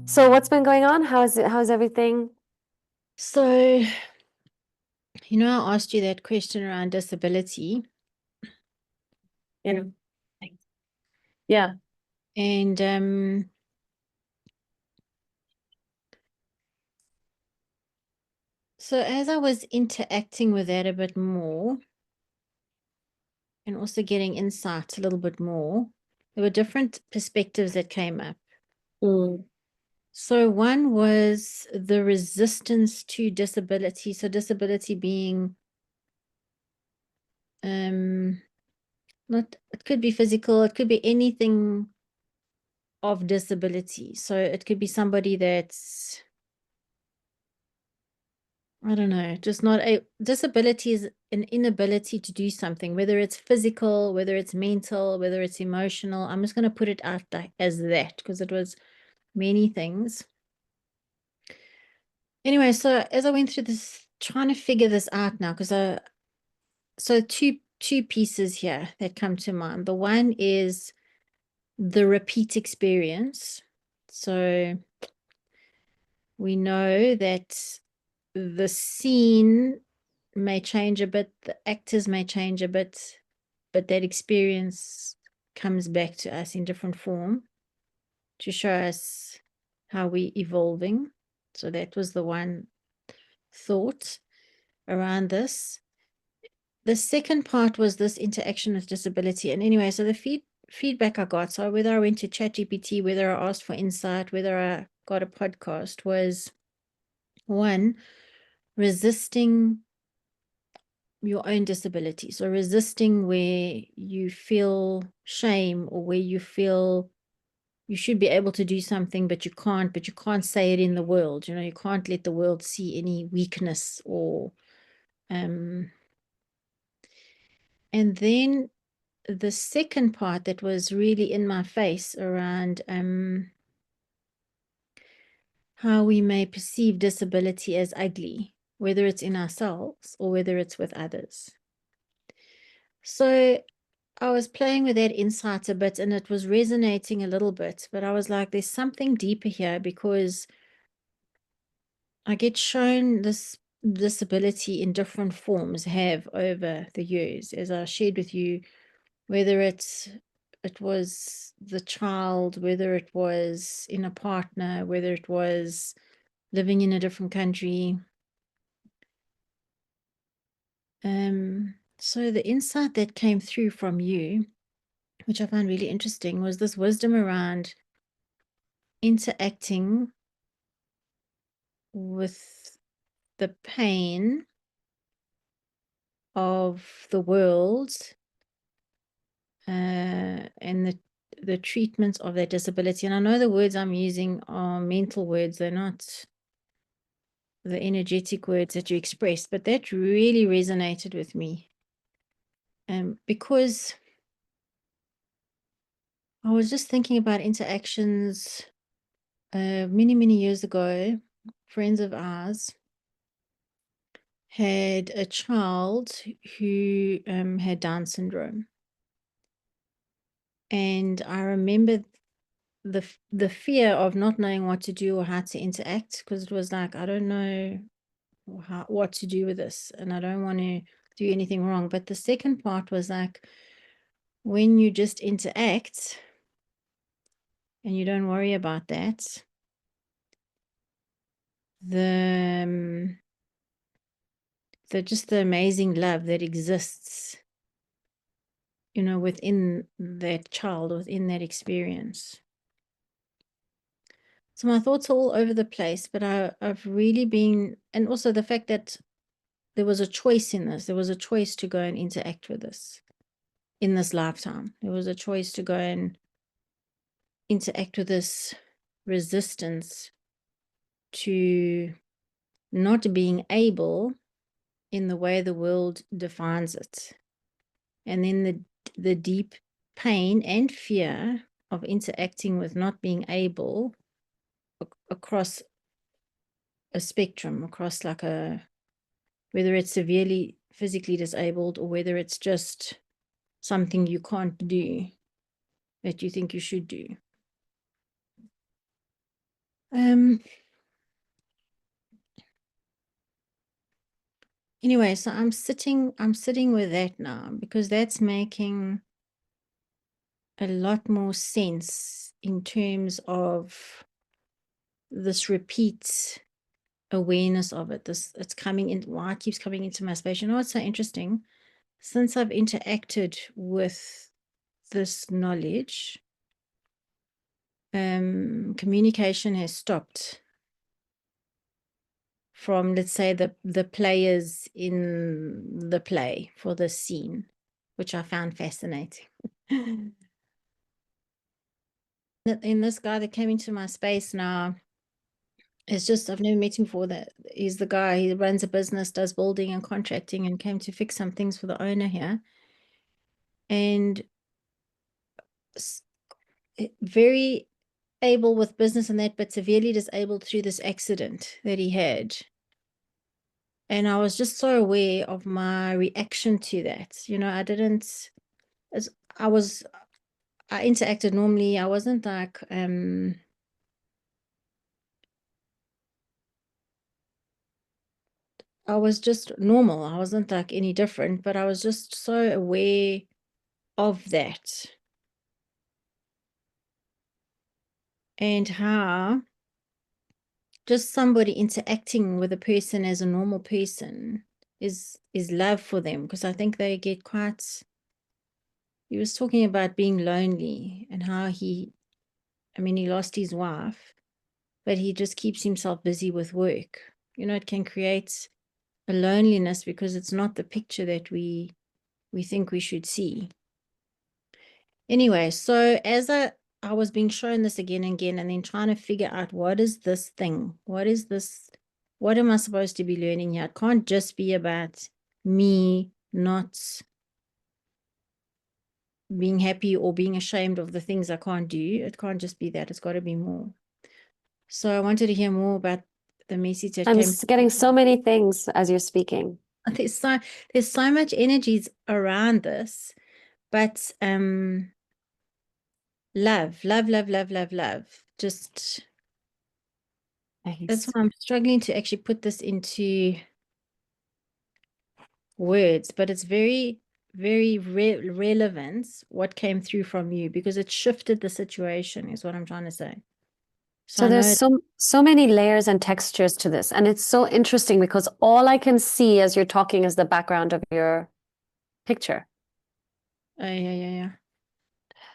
So what's been going on? How's everything? So, I asked you that question around disability, Yeah. Yeah. and so as I was interacting with that a bit more and also getting insight a little bit more, there were different perspectives that came up. Mm. So one was the resistance to disability. So disability being not, it could be physical, it could be anything of disability. So it could be somebody that's, I don't know, just not a disability is an inability to do something, whether it's physical, whether it's mental, whether it's emotional. I'm just going to put it out as that because it was many things. Anyway, so as I went through this, trying to figure this out now, because so two pieces here that come to mind. The one is the repeat experience. So we know that the scene may change a bit, the actors may change a bit, but that experience comes back to us in different form to show us how we're evolving. So that was the one thought around this. The second part was this interaction with disability. And anyway, so the feedback I got, so whether I went to ChatGPT, whether I asked for insight, whether I got a podcast, was one, resisting your own disability. So resisting where you feel shame or where you feel you should be able to do something, but you can't say it in the world. You can't let the world see any weakness or, and then the second part that was really in my face around, how we may perceive disability as ugly, whether it's in ourselves or whether it's with others. So I was playing with that insight a bit and it was resonating a little bit, but I was like, there's something deeper here because I get shown this disability in different forms have over the years, as I shared with you, whether it was the child, whether it was in a partner, whether it was living in a different country. So the insight that came through from you, which I found really interesting, was this wisdom around interacting with the pain of the world, and the treatment of their disability. And I know the words I'm using are mental words, they're not the energetic words that you expressed, but that really resonated with me. Because I was just thinking about interactions many, many years ago. Friends of ours had a child who had Down syndrome. And I remember the fear of not knowing what to do or how to interact, because it was like, I don't know what to do with this and I don't want to do anything wrong. But the second part was like, when you just interact and you don't worry about that, the just the amazing love that exists, within that child, within that experience. So my thoughts are all over the place, but I've really been, and also the fact that there was a choice in this. There was a choice to go and interact with this in this lifetime. There was a choice to go and interact with this resistance to not being able in the way the world defines it. And then the deep pain and fear of interacting with not being able across a spectrum, across like whether it's severely physically disabled or whether it's just something you can't do that you think you should do. Anyway, so I'm sitting with that now because that's making a lot more sense in terms of this repeat awareness of it. It's coming in, why it keeps coming into my space. You know what's so interesting? Since I've interacted with this knowledge, communication has stopped from, let's say, the players in the play for this scene, which I found fascinating. And this guy that came into my space now is just, I've never met him before. That he's the guy, he runs a business, does building and contracting, and came to fix some things for the owner here. And very able with business and that, but severely disabled through this accident that he had. And I was just so aware of my reaction to that. You know, I interacted normally. I wasn't like, I was just normal. I wasn't like any different, but I was just so aware of that. And how just somebody interacting with a person as a normal person is love for them, because I think they get quite, he was talking about being lonely and how he lost his wife, but he just keeps himself busy with work. You know, it can create a loneliness because it's not the picture that we think we should see. Anyway, so as I was being shown this again and again, and then trying to figure out, what is this thing? What is this? What am I supposed to be learning here? It can't just be about me not being happy or being ashamed of the things I can't do. It can't just be that. It's got to be more. So I wanted to hear more about the message that I'm came. getting so many things as you're speaking. There's so much energies around this, but love. Just that's why I'm struggling to actually put this into words, but it's very, very relevant what came through from you, because it shifted the situation, is what I'm trying to say. So So I there's know. so many layers and textures to this. And it's so interesting because all I can see as you're talking is the background of your picture. Yeah.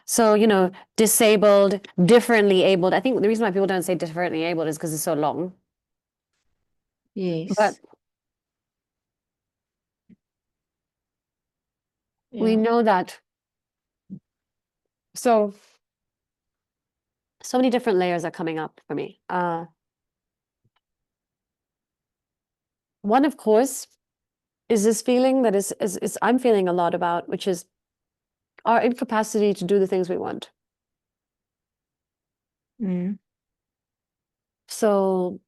So, you know, disabled, differently abled. I think the reason why people don't say differently abled is because it's so long. Yes. But we Yeah. know that. So many different layers are coming up for me. One, of course, is this feeling that is I'm feeling a lot about, which is our incapacity to do the things we want. Mm. So,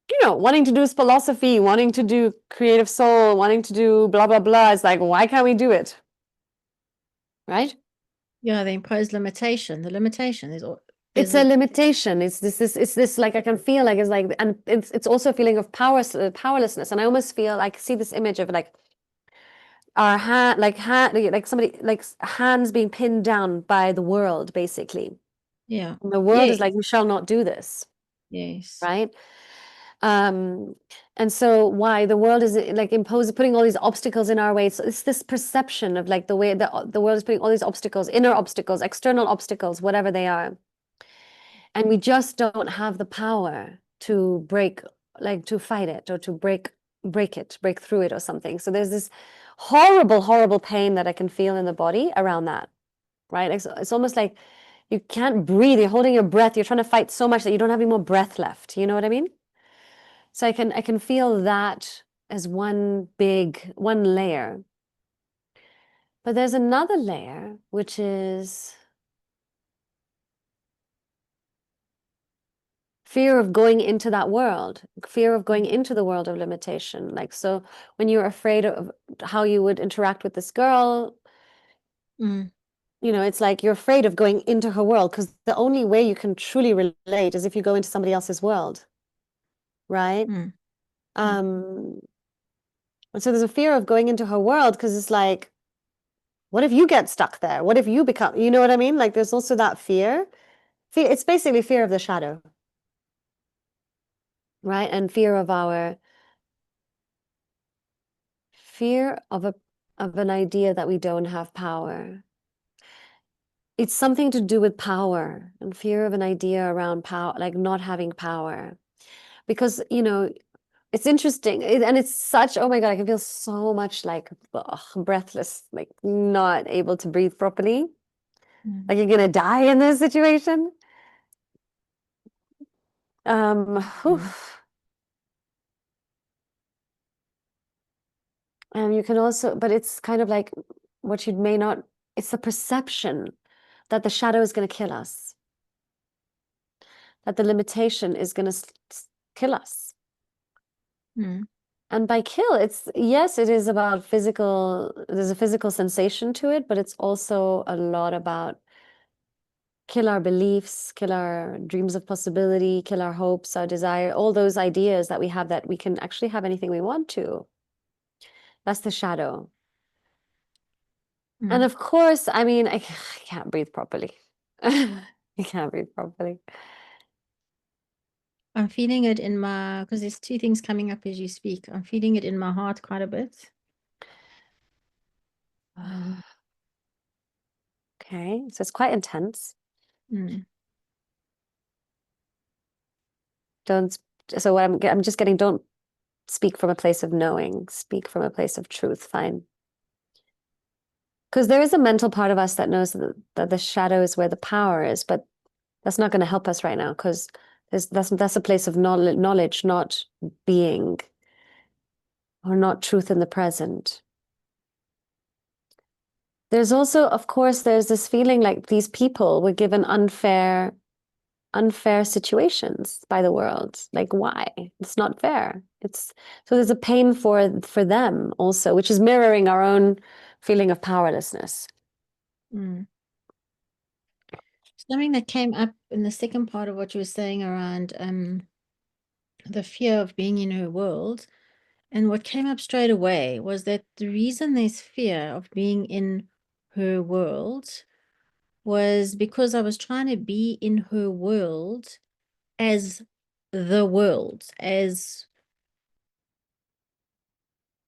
you know, wanting to do philosophy, wanting to do creative soul, wanting to do blah, blah, blah. It's like, why can't we do it? Right? Yeah, they impose limitation. The limitation is It's a limitation. It's this like I can feel like it's like, and it's also a feeling of powerlessness. And I almost feel like see this image of like our hand, like somebody like hands being pinned down by the world, basically. Yeah. And the world is like, you shall not do this. Yes. Right? And so why the world is like putting all these obstacles in our way. So it's this perception of like the way the world is putting all these obstacles, inner obstacles, external obstacles, whatever they are. And we just don't have the power to to fight it or to break through it or something. So there's this horrible pain that I can feel in the body around that, right? It's almost like You can't breathe. You're holding your breath. You're trying to fight so much that you don't have any more breath left. You know what I mean? So I can feel that as one layer. But there's another layer, which is fear of going into that world, fear of going into the world of limitation. Like, so when you're afraid of how you would interact with this girl, Mm. it's like you're afraid of going into her world because the only way you can truly relate is if you go into somebody else's world, right? Mm. Um, and so there's a fear of going into her world because it's like, what if you get stuck there? What if you become, you know what I mean? Like there's also that fear. It's basically fear of the shadow, right? And fear of an idea that we don't have power. It's something to do with power and fear of an idea around power, like not having power. Because, it's interesting. And it's such, oh my God, I can feel so much like breathless, like not able to breathe properly. Mm. Like you're gonna die in this situation. Mm. Oof. You can also, but it's kind of like what you may not, it's the perception that the shadow is going to kill us, that the limitation is going to kill us. Mm. And by kill, yes, it is about there's a physical sensation to it, but it's also a lot about kill our beliefs, kill our dreams of possibility, kill our hopes, our desire, all those ideas that we have that we can actually have anything we want to. That's the shadow. And Mm. of course, I mean, I can't breathe properly. I can't breathe properly. I'm feeling it in my, because there's two things coming up as you speak. I'm feeling it in my heart quite a bit. Um, Okay, so it's quite intense. mm. Don't, so what I'm just getting, don't speak from a place of knowing, speak from a place of truth, fine. Because there is a mental part of us that knows that the shadow is where the power is, but that's not going to help us right now because that's a place of knowledge, not being, or not truth in the present. There's also, of course, there's this feeling like these people were given unfair situations by the world. Like, why? It's not fair. So there's a pain for them also, which is mirroring our own feeling of powerlessness. Mm. Something that came up in the second part of what you were saying around the fear of being in her world. And what came up straight away was that the reason there's fear of being in her world was because I was trying to be in her world as the world, as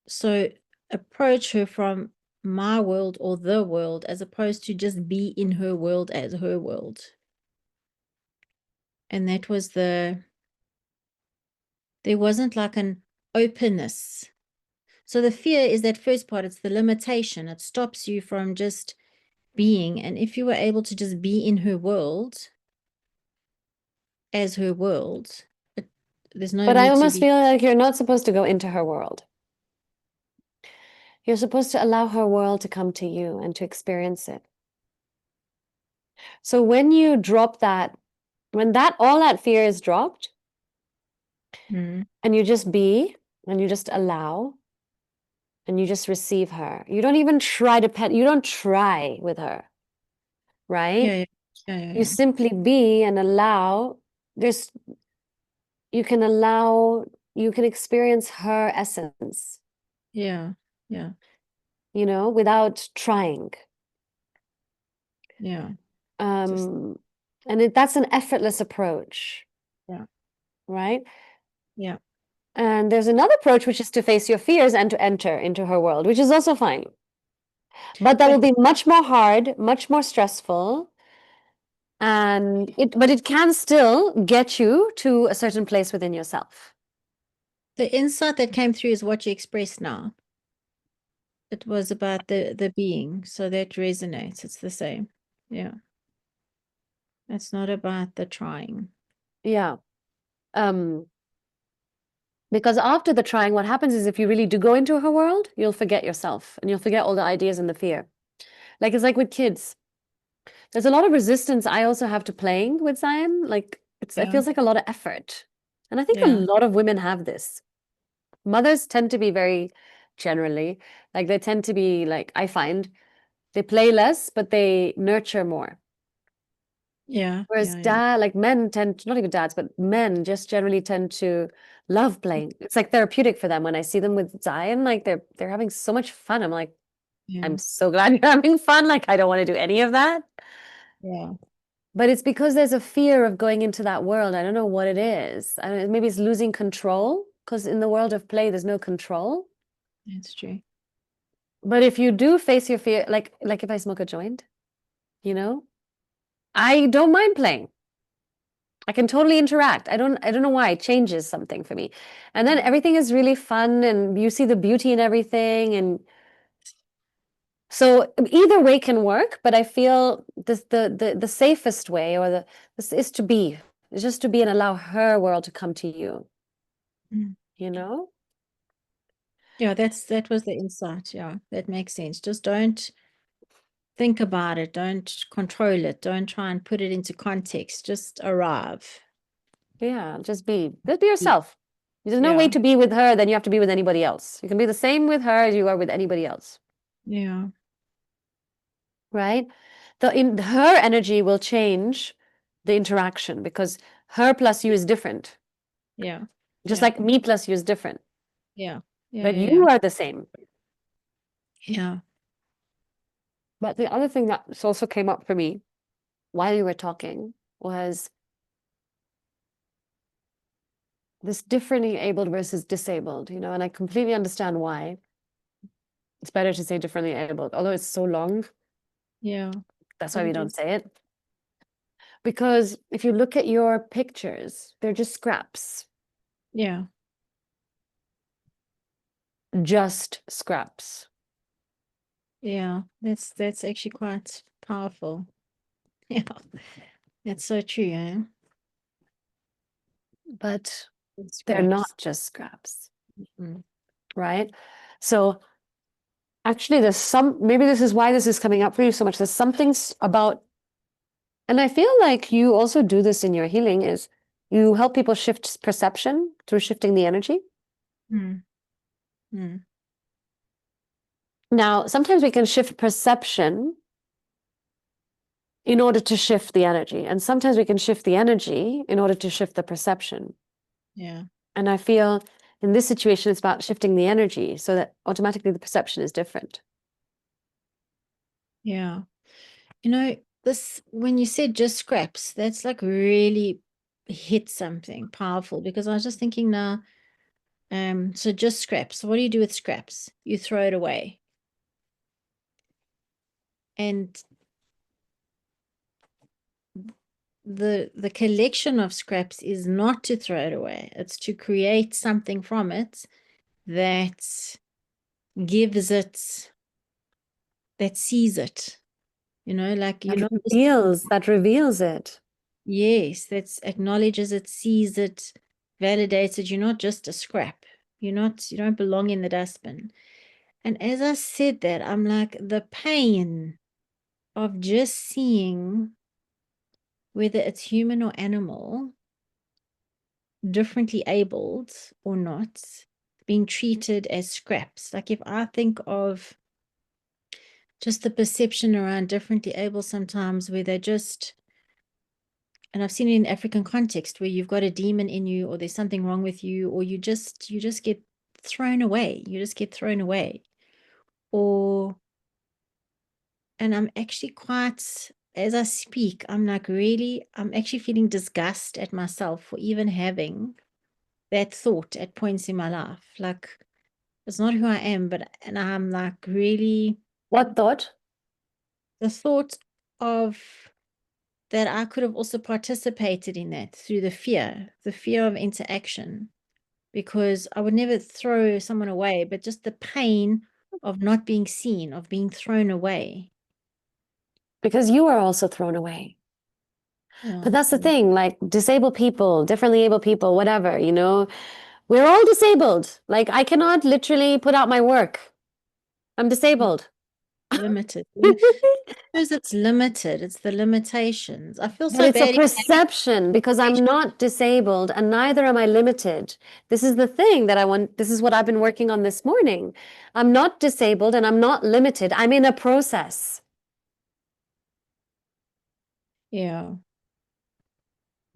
so approach her from my world or the world as opposed to just be in her world as her world. And that was there wasn't like an openness. So the fear is that first part, it's the limitation. It stops you from just being. And if you were able to just be in her world as her world, there's no But I need to almost be. feel like you're not supposed to go into her world. You're supposed to allow her world to come to you and to experience it. So when you drop that, when all that fear is dropped, Mm. and you just be, and you just allow, and you just receive her. You don't even try to you don't try with her, right? Yeah, yeah, yeah, yeah, You yeah. simply be and allow. There's, you can allow, you can experience her essence, Yeah, yeah, without trying. yeah. Just Um, and that's an effortless approach, yeah, right? yeah. And there's another approach, which is to face your fears and to enter into her world, which is also fine. But that will But be much more hard, much more stressful. But it can still get you to a certain place within yourself. the insight that came through is what you expressed now. It was about the being, so that resonates. It's the same. Yeah. It's not about the trying. Yeah. Um, because after the trying, what happens is if you really do go into her world, you'll forget yourself and you'll forget all the ideas and the fear. Like it's like with kids. There's a lot of resistance I also have to playing with Zion. Like it Yeah. feels like a lot of effort. And I think a Yeah. lot of women have this. Mothers tend to be very generally, like they tend to be like, I find they play less, but they nurture more. Yeah. Whereas Yeah. Yeah. like men tend, not even dads, but men just generally tend to love playing. It's like therapeutic for them when I see them with Zion, like they're having so much fun. I'm like, I'm Yeah. so glad you're having fun. Like I don't want to do any of that. Yeah. But it's because there's a fear of going into that world. I don't know what it is. I don't know, maybe it's losing control because in the world of play, there's no control. That's true. But if you do face your fear, like if I smoke a joint, I don't mind playing. I can totally interact. I don't know why it changes something for me. And then everything is really fun and you see the beauty in everything. And so either way can work, but I feel the safest way this is to be, is just to be and allow her world to come to you, Mm. you know? Yeah, that was the insight. Yeah, that makes sense. Just don't think about it. Don't control it. Don't try and put it into context. Just arrive. Yeah, just be yourself. There's no way Yeah. to be with her than you have to be with anybody else. You can be the same with her as you are with anybody else, Yeah. right? In her energy will change the interaction because her plus you is different. Yeah. Just Yeah. like me plus you is different. Yeah. Yeah. But Yeah. you Yeah. are the same. Yeah. But the other thing that also came up for me while you were talking was this differently abled versus disabled, and I completely understand why. It's better to say differently abled, although it's so long. Yeah. That's why But we it don't is. say it. Because if you look at your pictures, they're just scraps, Yeah. just scraps. Yeah. That's actually quite powerful. Yeah. That's so true, eh? But It's they're scraps. not just scraps, Mm. right? So actually, maybe this is why this is coming up for you so much. There's something about, and I feel like you also do this in your healing, is you help people shift perception through shifting the energy. Mm. Mm. Now, sometimes we can shift perception in order to shift the energy, and sometimes we can shift the energy in order to shift the perception. Yeah. And I feel in this situation, it's about shifting the energy so that automatically the perception is different. Yeah. This, when you said just scraps, that's like really hit something powerful, because I was just thinking now, so just scraps. What do you do with scraps? You throw it away. And the collection of scraps is not to throw it away. It's to create something from it that gives it, that sees it. Like you're not just, That reveals it. yes, that's acknowledges it, sees it, validates it. You're not just a scrap. You don't belong in the dustbin. And as I said that, I'm like, the pain of just seeing whether it's human or animal, differently abled or not, being treated as scraps. Like if I think of just the perception around differently able sometimes, where they just, and I've seen it in African context, where you've got a demon in you, or there's something wrong with you, or you just get thrown away. You just get thrown away. Or, and I'm actually quite, as I speak, I'm like, really, I'm actually feeling disgust at myself for even having that thought at points in my life. Like, it's not who I am, and I'm like, really, What thought? the thought of that I could have also participated in that through the fear of interaction, because I would never throw someone away, but just the pain of not being seen, of being thrown away. Because you are also thrown away. Yeah. But that's the Yeah. thing, like disabled people, differently able people, whatever, we're all disabled. Like I cannot literally put out my work. I'm disabled. Limited. Because it's limited. It's the limitations. I feel But so it's a bad. perception because I'm not disabled and neither am I limited. This is the thing that I want. This is what I've been working on this morning. I'm not disabled and I'm not limited. I'm in a process. Yeah.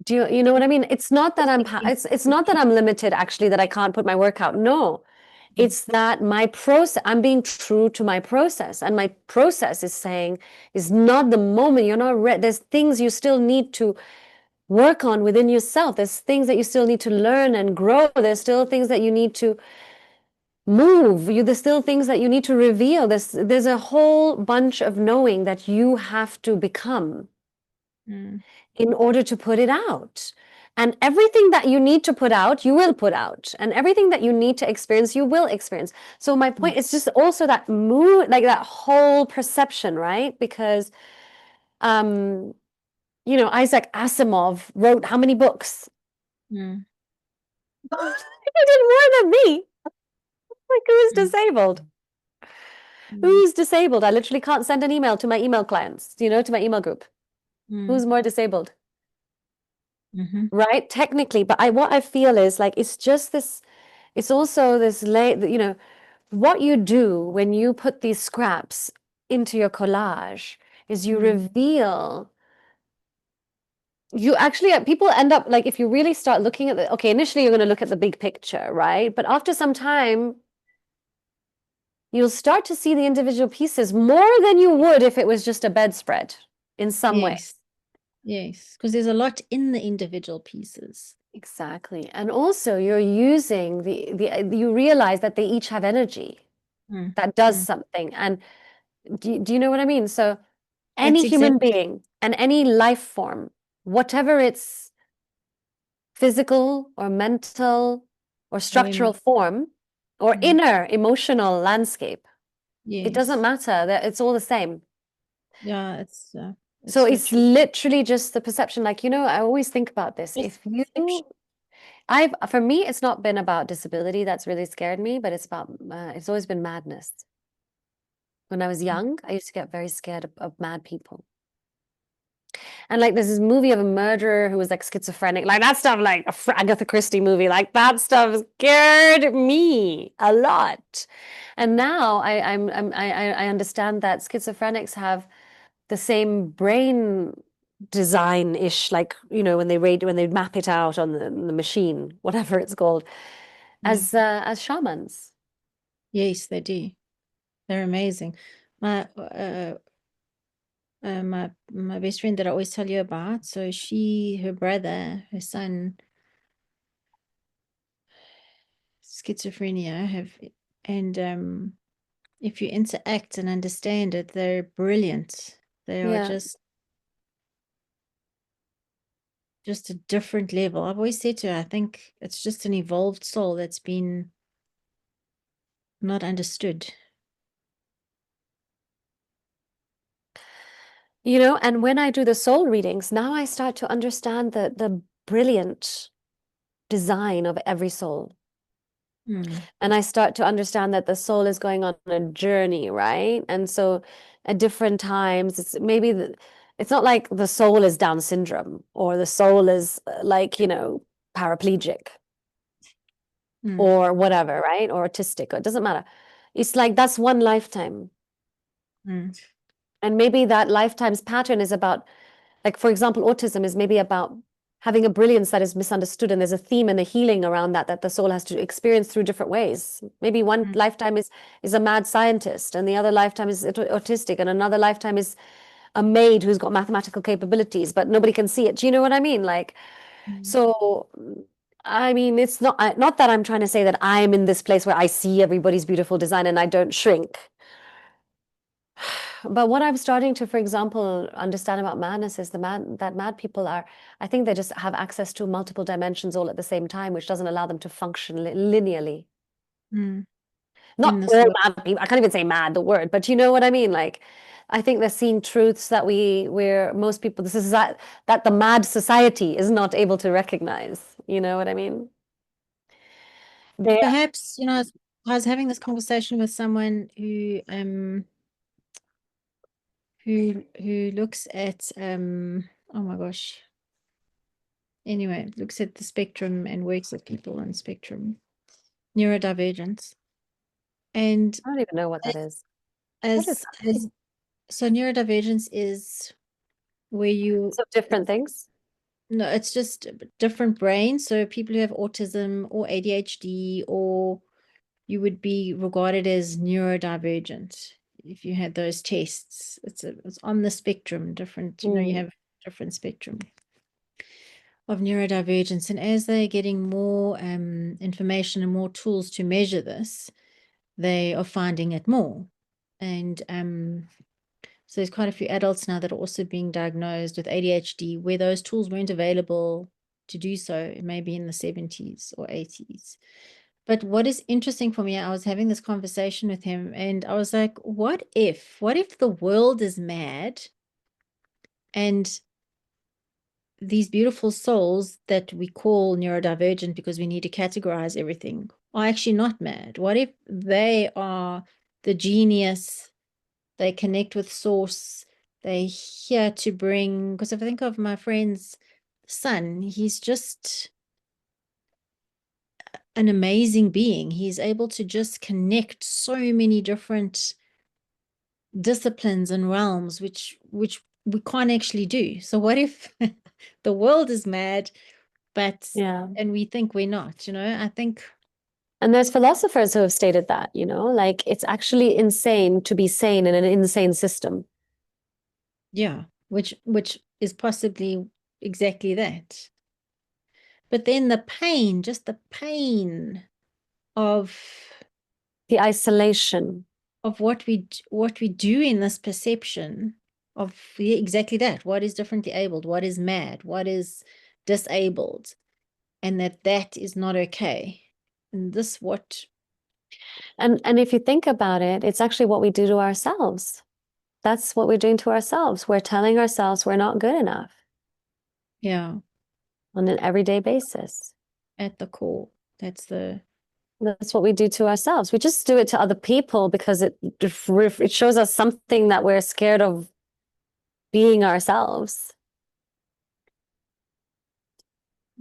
You know what I mean? It's not that it's not that I'm limited actually that I can't put my work out. No. It's that my process, I'm being true to my process. And my process is saying, is not the moment you're not ready. There's things you still need to work on within yourself. There's things that you still need to learn and grow. There's still things that you need to move. There's still things that you need to reveal. There's a whole bunch of knowing that you have to become Mm. in order to put it out. And everything that you need to put out, you will put out. And everything that you need to experience, you will experience. So my point is just also that mood, like that whole perception, right? Because Isaac Asimov wrote how many books? Mm. He did more than me. Like who's Mm. disabled? Mm. Who's disabled? I literally can't send an email to my email clients, to my email group. Mm. Who's more disabled? Mm-hmm. Right? Technically, but what I feel is like it's just this, it's also this what you do when you put these scraps into your collage is you Mm. reveal you actually people end up like if you really start looking at okay, initially you're going to look at the big picture, right? But after some time you'll start to see the individual pieces more than you would if it was just a bedspread in some way. Yes. Yes. Because there's a lot in the individual pieces. Exactly. And also you're using you realize that they each have energy Mm. that does Mm. something. And do you know what I mean? So That's any human exactly. being and any life form, whatever its physical or mental or Women. structural form or Mm. inner emotional landscape, it doesn't Yes. matter. It's all the same. Yeah, it's So so it's true. literally just the perception. Like, I always think about this. Just perception. For me, it's not been about disability that's really scared me, but it's always been madness. When I was young, I used to get very scared of mad people. And like there's this movie of a murderer who was like schizophrenic, like that stuff, like Agatha Christie movie, like that stuff scared me a lot. And now I understand that schizophrenics have the same brain design-ish, like when they map it out on the machine, whatever it's called, Yeah. as shamans. Yes, they do. They're amazing. My my best friend that I always tell you about. So her brother, her son, schizophrenia have, and if you interact and understand it, they're brilliant. They are Yeah. just a different level. I've always said to her, I think it's just an evolved soul that's been not understood. And when I do the soul readings, now I start to understand the brilliant design of every soul. Mm. And I start to understand that the soul is going on a journey, right? And so at different times, it's not like the soul is Down syndrome or the soul is like, paraplegic Mm. or whatever, right? Or autistic, or it doesn't matter. It's like that's one lifetime. Mm. And maybe that lifetime's pattern is about, like, for example, autism is maybe about having a brilliance that is misunderstood, and there's a theme and a healing around that the soul has to experience through different ways. Maybe one Mm. lifetime is a mad scientist, and the other lifetime is autistic, and another lifetime is a maid who's got mathematical capabilities, but nobody can see it. Do you know what I mean? Like, Mm. so I mean, it's not that I'm trying to say that I'm in this place where I see everybody's beautiful design and I don't shrink. But what I'm starting to, for example, understand about madness is that mad people I think they just have access to multiple dimensions all at the same time, which doesn't allow them to function linearly. Mm. In Not this all world. mad people, I can't even say mad, the word, but you know what I mean? Like I think they're seeing truths that we're most people, this is that the mad society is not able to recognize. You know what I mean? They, Perhaps, I was having this conversation with someone who looks at oh my gosh. Anyway, looks at the spectrum and works with people on spectrum, neurodivergence. And I don't even know what that is. What is as that? as so neurodivergence is where you So different things. no, it's just different brains. So people who have autism or ADHD, or you would be regarded as neurodivergent if you had those tests. It's on the spectrum, different, you Mm. have different spectrum of neurodivergence. And as they're getting more information and more tools to measure this, they are finding it more. And so there's quite a few adults now that are also being diagnosed with ADHD where those tools weren't available to do so, maybe in the 70s or 80s. But what is interesting for me, I was having this conversation with him and I was like, what if the world is mad and these beautiful souls that we call neurodivergent because we need to categorize everything are actually not mad? What if they are the genius? They connect with source. They're here to bring, because if I think of my friend's son, he's just an amazing being. He's able to just connect so many different disciplines and realms, which we can't actually do. So what if the world is mad, but Yeah. and we think we're not, I think, And there's philosophers who have stated that, like it's actually insane to be sane in an insane system. yeah, which is possibly exactly that. But then the pain, just the pain of The isolation. what we do in this perception of, yeah, exactly that. What is differently abled? What is mad? What is disabled? And that is not okay. And this what And if you think about it, it's actually what we do to ourselves. That's what we're doing to ourselves. We're telling ourselves we're not good enough Yeah, on an everyday basis. at the core. That's the That's what we do to ourselves. We just do it to other people because it shows us something that we're scared of being ourselves.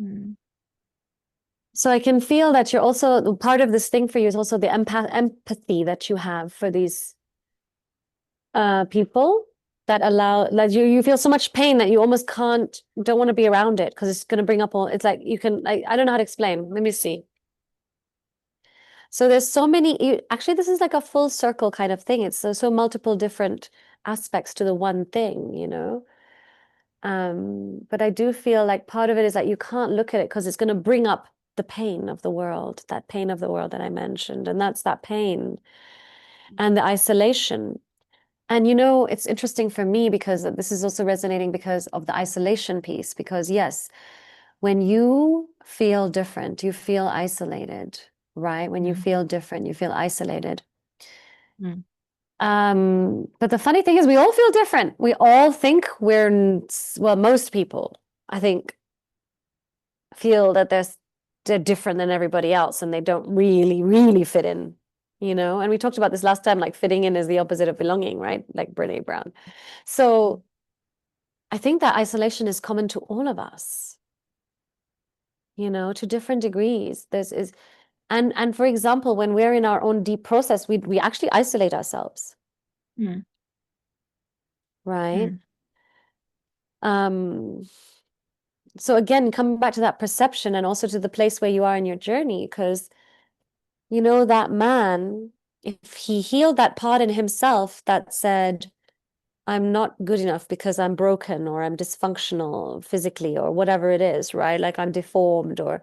mm, So I can feel that you're also part of this thing for you is also the empathy that you have for these people that allow that you feel so much pain that you almost don't want to be around it because it's going to bring up all it's like you can I don't know how to explain. Let me see. So there's so many actually this is like a full circle kind of thing. It's so multiple different aspects to the one thing. But I do feel like part of it is that you can't look at it because it's going to bring up the pain of the world, that pain of the world that I mentioned, and that's that pain and the isolation. And it's interesting for me because this is also resonating because of the isolation piece. Because yes, when you feel different, you feel isolated, right? When you mm, feel different, you feel isolated. mm, But the funny thing is we all feel different. We all think well, most people, I think, feel that they're different than everybody else and they don't really, really fit in. And we talked about this last time, like fitting in is the opposite of belonging, right? Like Brene Brown. So I think that isolation is common to all of us, to different degrees. And for example, when we're in our own deep process, we actually isolate ourselves, mm, right? mm, Um, so again, coming back to that perception and also to the place where you are in your journey, because that man, if he healed that part in himself that said, I'm not good enough because I'm broken or I'm dysfunctional physically or whatever it is, right? Like I'm deformed or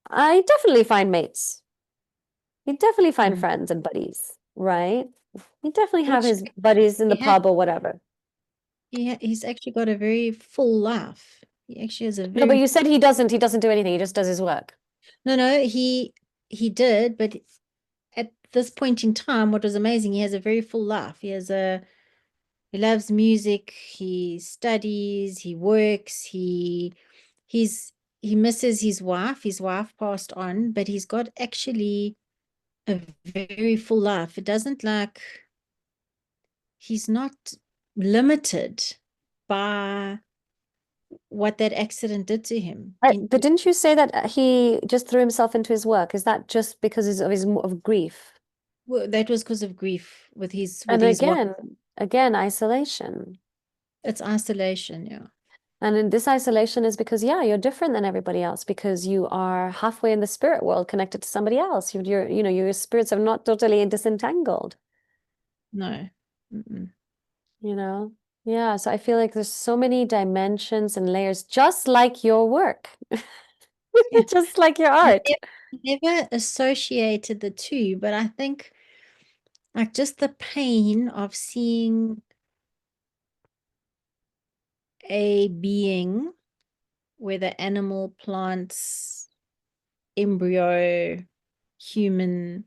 I definitely find mates. You definitely find mm. friends and buddies, right? You definitely have Which his buddies in the he had pub or whatever. he's actually got a very full life. He actually has a No, but very you said he doesn't do anything. He just does his work. no, he did, but at this point in time, what was amazing, he has a very full life. He has a He loves music, he studies, he works, he's he misses his wife. His wife passed on, but he's got actually a very full life. It doesn't like he's not limited by what that accident did to him. But didn't you say that he just threw himself into his work? Is that just because of his of grief? Well, that was because of grief with And his wife. again, isolation. It's isolation, yeah. And in this isolation is because, yeah, you're different than everybody else because you are halfway in the spirit world connected to somebody else. Your spirits are not totally disentangled, No. Mm-mm. you know? Yeah, so I feel like there's so many dimensions and layers, just like your work, Yeah. just like your I art. never associated the two, but I think like just the pain of seeing a being, whether animal, plants, embryo, human,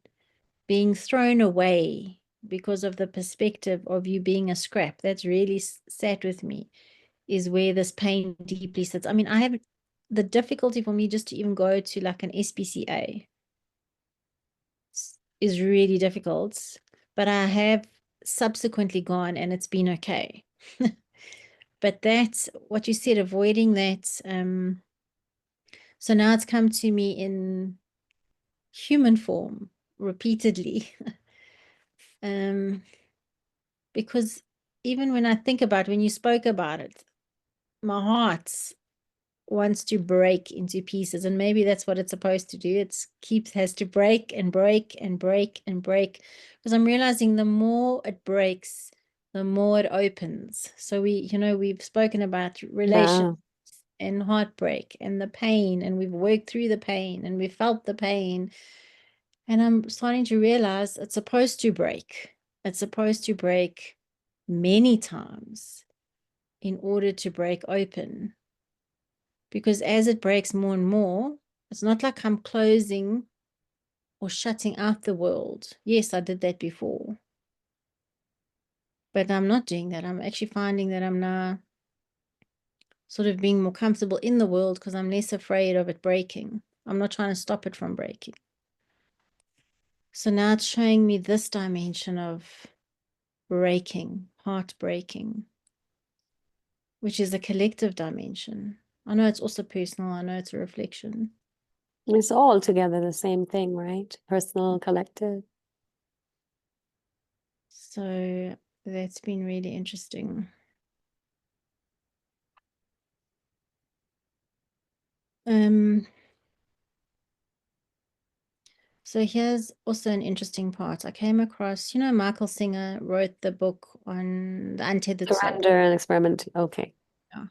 being thrown away because of the perspective of you being a scrap. That's really sat with me, is where this pain deeply sits. I mean, I have the difficulty for me just to even go to like an SPCA is really difficult, but I have subsequently gone and it's been okay. But that's what you said, avoiding that. So now it's come to me in human form repeatedly. um, because even when I think about when you spoke about it, my heart wants to break into pieces, and maybe that's what it's supposed to do. Has to break and break and break and break, because I'm realizing the more it breaks, the more it opens. So we've spoken about relations Yeah. and heartbreak and the pain, and we've worked through the pain and we felt the pain, and I'm starting to realize it's supposed to break. It's supposed to break many times in order to break open. Because as it breaks more and more, it's not like I'm closing or shutting out the world. Yes, I did that before, but I'm not doing that. I'm actually finding that I'm now sort of being more comfortable in the world because I'm less afraid of it breaking. I'm not trying to stop it from breaking. So now it's showing me this dimension of breaking, heartbreaking, which is a collective dimension. I know it's also personal. I know it's a reflection. It's all together the same thing, right? Personal, collective. So that's been really interesting. Um, so here's also an interesting part. I came across, Michael Singer wrote the book on the untethered soul. Surrender and experiment. Okay. Yeah.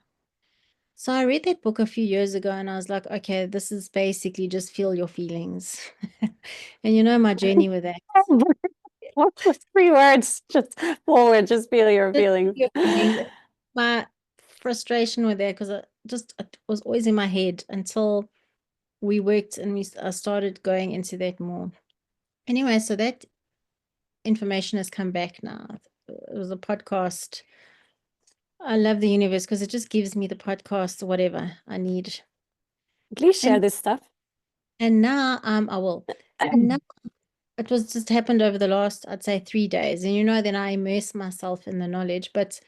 So I read that book a few years ago and I was like, okay, this is basically just feel your feelings. And my journey with that. What was 3 words? Just forward, just feel your Just feelings. feel your feelings. My frustration with that, because it was always in my head until we worked and I started going into that more. Anyway, so that information has come back now. It was a podcast. I love the universe because it just gives me the podcast, whatever I need. Please share And this stuff. now I will. And now it was just happened over the last, I'd say 3 days. And then I immerse myself in the knowledge, but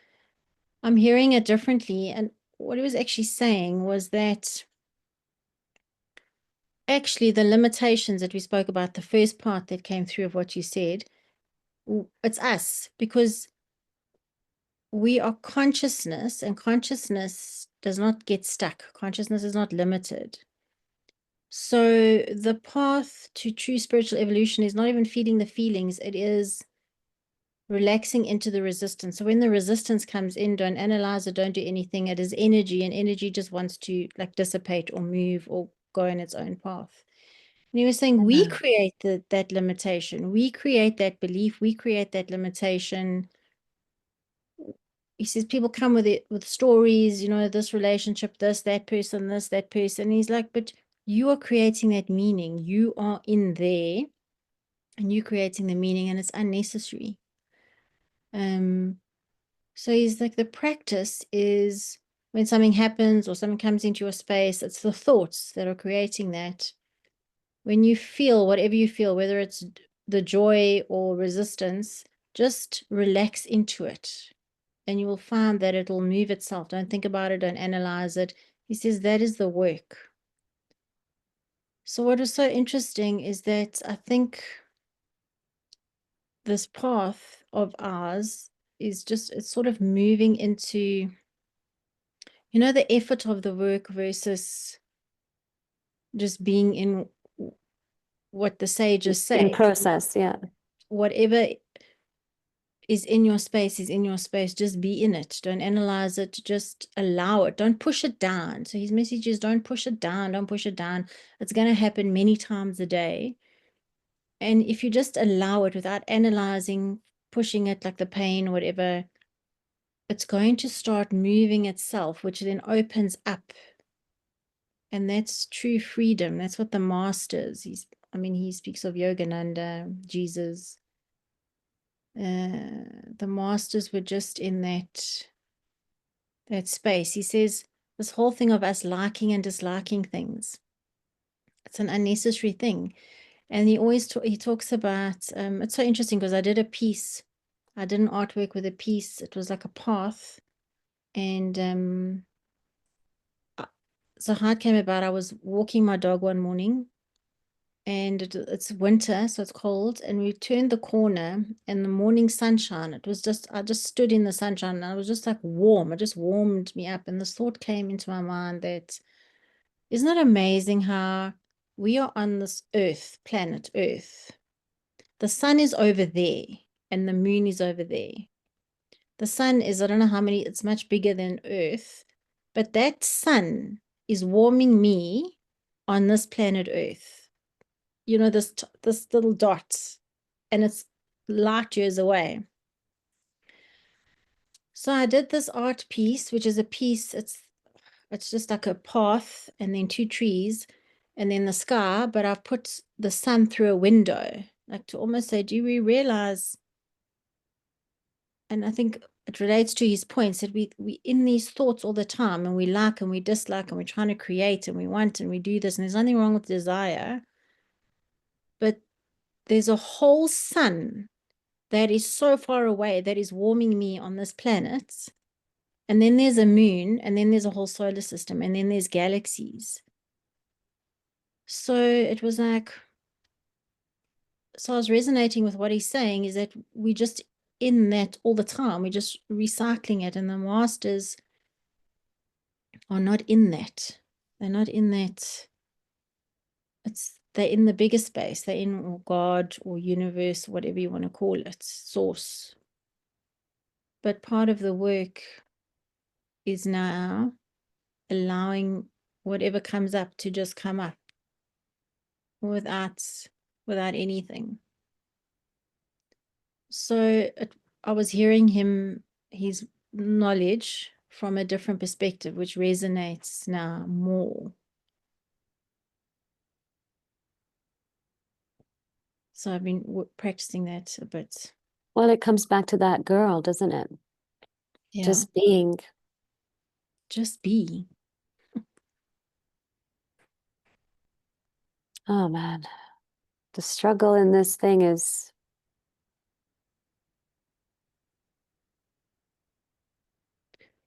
I'm hearing it differently. And what he was actually saying was that actually the limitations that we spoke about, the first part that came through of what you said, it's us, because we are consciousness, and consciousness does not get stuck. Consciousness is not limited. So the path to true spiritual evolution is not even feeding the feelings, it is relaxing into the resistance. So when the resistance comes in, don't analyze it, don't do anything. It is energy, and energy just wants to like dissipate or move or go in its own path. And he was saying we create that limitation, we create that belief, we create that limitation. He says people come with it with stories, this relationship, that person, that person. He's like, but you are creating that meaning. You are in there and you're creating the meaning, and it's unnecessary. So he's like, the practice is when something happens or something comes into your space, it's the thoughts that are creating that. When you feel whatever you feel, whether it's the joy or resistance, just relax into it. And you will find that it'll move itself. Don't think about it, don't analyze it. He says that is the work. So what was so interesting is that I think this path of ours is just, it's sort of moving into, the effort of the work versus just being in what the sages In say. process, yeah. Whatever is in your space is in your space. Just be in it. Don't analyze it. Just allow it. Don't push it down. So his message is don't push it down. Don't push it down. It's going to happen many times a day. And if you just allow it without analyzing, pushing it like the pain, whatever, it's going to start moving itself, which then opens up. And that's true freedom. That's what the masters, he speaks of Yogananda, Jesus. The masters were just in that space. He says this whole thing of us liking and disliking things, it's an unnecessary thing. And he always he talks about, it's so interesting because I did an artwork with a piece. It was like a path. And so how it came about, I was walking my dog one morning, and it's winter, so it's cold, and we turned the corner, and the morning sunshine, I just stood in the sunshine, and I was just like warm. It just warmed me up, and this thought came into my mind that, isn't it amazing how we are on this planet Earth? The sun is over there, and the moon is over there. The sun is, I don't know how many, it's much bigger than Earth, but that sun is warming me on this planet Earth. This little dot, and it's light years away. So I did this art piece, which is a piece, it's just like a path and then two trees and then the sky, but I've put the sun through a window, like to almost say, do we realize, and I think it relates to his points, that we in these thoughts all the time, and we like and we dislike and we're trying to create and we want and we do this, and there's nothing wrong with desire, but there's a whole sun that is so far away that is warming me on this planet. And then there's a moon, and then there's a whole solar system, and then there's galaxies. So it was like, so I was resonating with what he's saying, is that we just in that all the time, we're just recycling it. And the masters are not in that. They're not in that. They're in the bigger space. They're in God or universe, whatever you want to call it, source. But part of the work is now allowing whatever comes up to just come up without anything. So I was hearing his knowledge from a different perspective, which resonates now more. So I've been practicing that a bit. Well, it comes back to that girl, doesn't it? Yeah. Just being. Just be. Oh man. The struggle in this thing is,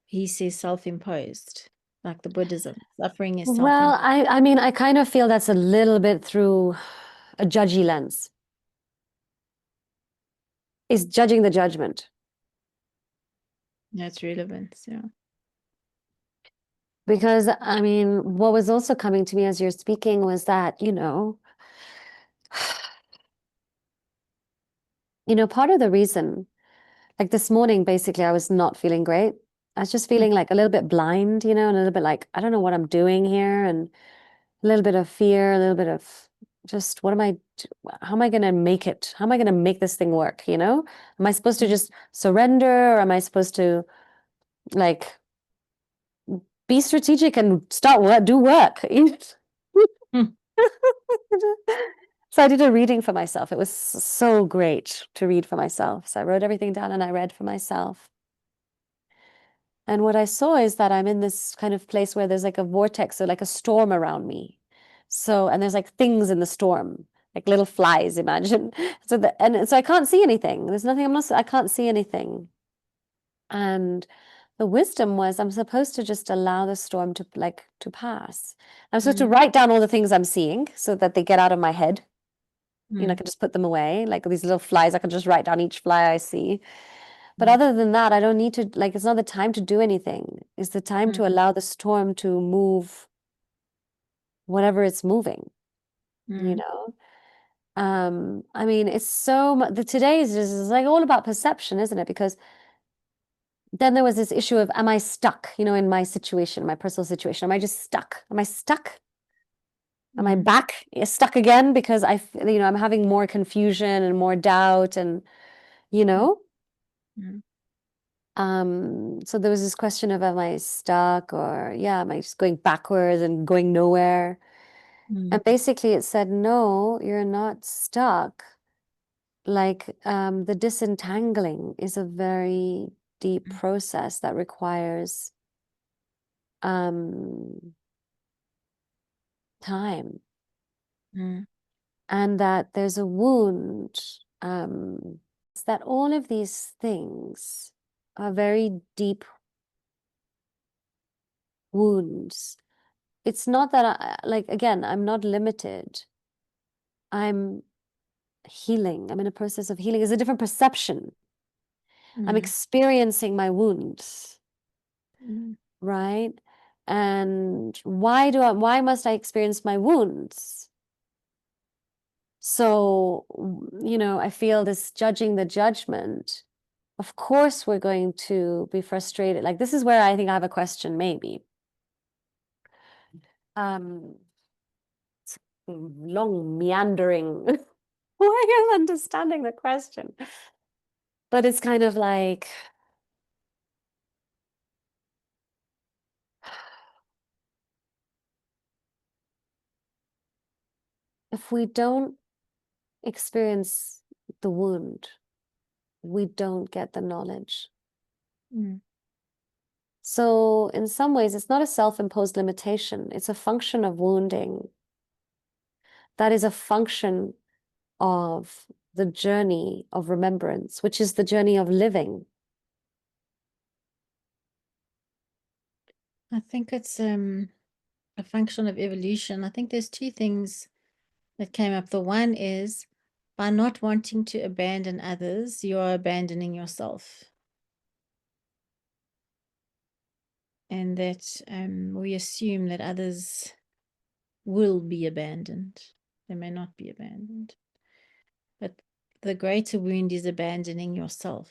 He says self-imposed, like the Buddhism. Suffering is well, self-imposed. I mean, I kind of feel that's a little bit through a judgy lens. Is judging the judgment. That's relevant. Yeah. Because I mean, what was also coming to me as you're speaking was that, part of the reason, like this morning, basically, I was not feeling great. I was just feeling like a little bit blind, and a little bit like, I don't know what I'm doing here, and a little bit of fear, a little bit of just how am I going to make it? How am I going to make this thing work? Am I supposed to just surrender, or am I supposed to like be strategic and do work? Hmm. So I did a reading for myself. It was so great to read for myself. So I wrote everything down and I read for myself. And what I saw is that I'm in this kind of place where there's like a vortex or like a storm around me. So, and there's like things in the storm, like little flies, imagine. So I can't see anything. There's nothing, I can't see anything. And the wisdom was I'm supposed to just allow the storm to pass. I'm supposed to write down all the things I'm seeing so that they get out of my head. I can just put them away. Like these little flies, I can just write down each fly I see. But other than that, I don't need to, like, it's not the time to do anything. It's the time to allow the storm to move whatever it's moving, you know? I mean, it's so much, the today is just is like all about perception, isn't it? Because then there was this issue of, am I stuck, in my situation, my personal situation? Am I just stuck? Am I stuck? Am I back stuck again? Because I'm having more confusion and more doubt and, you know? So there was this question of, am I stuck or, yeah, am I just going backwards and going nowhere? And basically it said, no, you're not stuck. Like, the disentangling is a very deep process that requires time, and that there's a wound. It's that all of these things are very deep wounds. It's not that again, I'm not limited. I'm healing. I'm in a process of healing. It's a different perception. I'm experiencing my wounds, right? And why must I experience my wounds? So, I feel this judging the judgment. Of course, we're going to be frustrated. Like, this is where I think I have a question, maybe. It's a long, meandering way of understanding the question. But it's kind of like, if we don't experience the wound, we don't get the knowledge. So in some ways, it's not a self-imposed limitation. It's a function of wounding. That is a function of the journey of remembrance, which is the journey of living. I think it's a function of evolution. I think there's two things that came up. The one is, by not wanting to abandon others, you are abandoning yourself. And that we assume that others will be abandoned. They may not be abandoned. But the greater wound is abandoning yourself.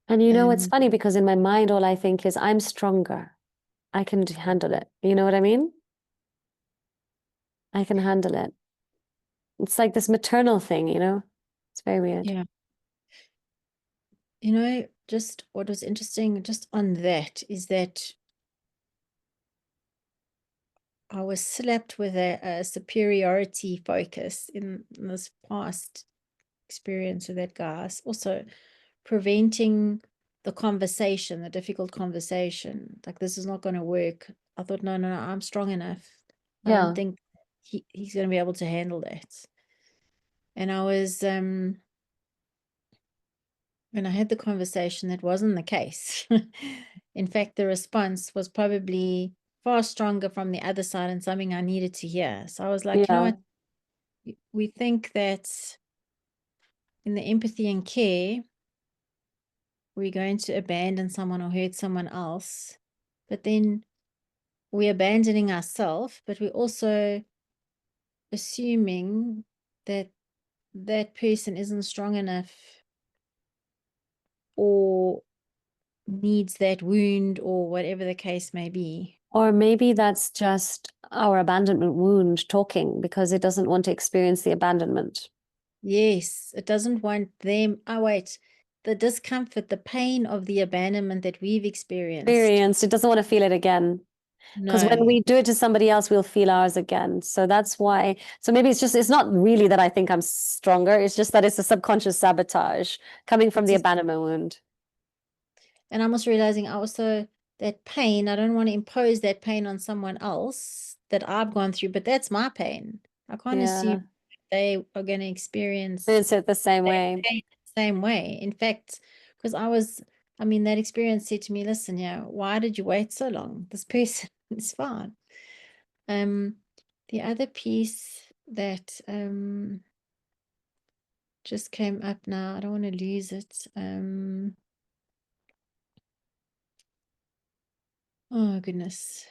And it's funny because in my mind, all I think is, I'm stronger. I can handle it. You know what I mean? I can handle it. It's like this maternal thing, It's very weird. Yeah. Just what was interesting just on that is that I was slapped with a superiority focus in this past experience with that guy. Also preventing the conversation, the difficult conversation. Like, this is not going to work. I thought, no, I'm strong enough. I don't think he's going to be able to handle that. And I was, when I had the conversation, that wasn't the case. In fact, the response was probably far stronger from the other side and something I needed to hear. So I was like, you know what? We think that in the empathy and care, we're going to abandon someone or hurt someone else, but then we're abandoning ourselves, but we're also assuming that that person isn't strong enough or needs that wound or whatever the case may be. Or maybe that's just our abandonment wound talking because it doesn't want to experience the abandonment. Yes, it doesn't want them. Oh, wait, the discomfort, the pain of the abandonment that we've experienced. It doesn't want to feel it again. Because when No. we do it to somebody else, we'll feel ours again. So that's why. So maybe it's not really that I think I'm stronger. It's just that it's a subconscious sabotage coming from It's the just, abandonment wound. and I'm also realizing that pain, I don't want to impose that pain on someone else that I've gone through, but that's my pain. I can't assume Yeah. they are going to experience It's it the same that way. pain the same way. In fact, because I mean, that experience said to me, listen, yeah, why did you wait so long? This person is fine. Um, the other piece that just came up now, I don't want to lose it. Oh goodness.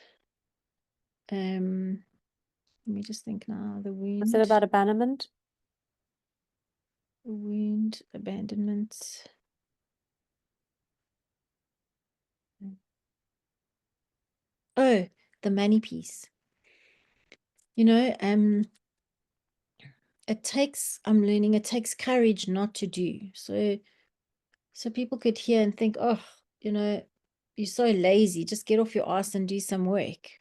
Let me just think now. Is it about abandonment? Wound, abandonment. Oh, the money piece. You know, I'm learning it takes courage not to do. So people could hear and think, oh, you know, you're so lazy, just get off your ass and do some work.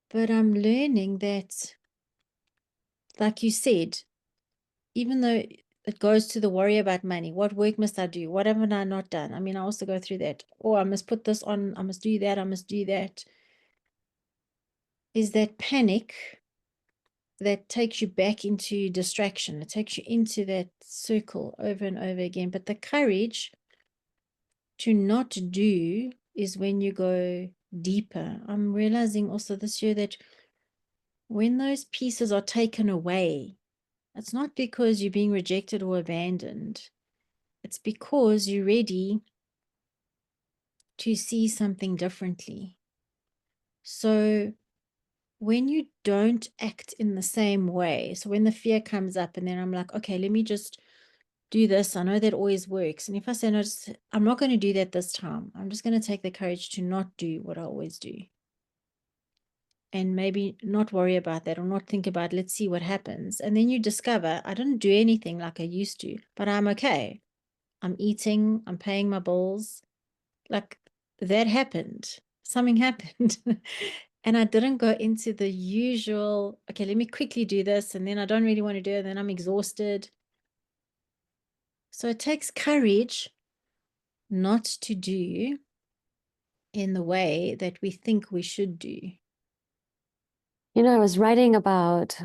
But I'm learning that, like you said, even though it goes to the worry about money, what work must I do? What haven't I not done? I mean, I also go through that. Oh, I must put this on, I must do that, I must do that. Is that panic that takes you back into distraction. It takes you into that circle over and over again. But the courage to not do is when you go deeper. I'm realizing also this year that when those pieces are taken away, it's not because you're being rejected or abandoned. It's because you're ready to see something differently. So when you don't act in the same way, so when the fear comes up and then I'm like, okay, let me just do this. I know that always works. And if I say, no, I'm not going to do that this time. I'm just going to take the courage to not do what I always do. And maybe not worry about that or not think about, let's see what happens. And then you discover, I didn't do anything like I used to, but I'm okay. I'm eating, I'm paying my bills. Like that happened. Something happened. And I didn't go into the usual, okay, let me quickly do this. And then I don't really want to do it. And then I'm exhausted. So it takes courage not to do in the way that we think we should do. You know, I was writing about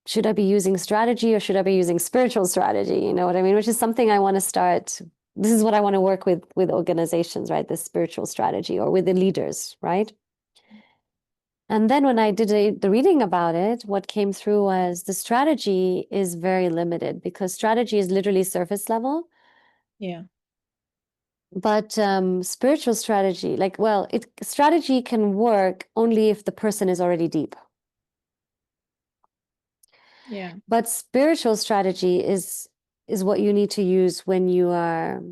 should I be using strategy or should I be using spiritual strategy? You know what I mean? Which is something I want to start. This is what I want to work with organizations, right? This spiritual strategy or with the leaders, right? And then when I did the reading about it, what came through was the strategy is very limited because strategy is literally surface level. Yeah. But spiritual strategy, strategy can work only if the person is already deep. Yeah. But spiritual strategy is what you need to use when you are.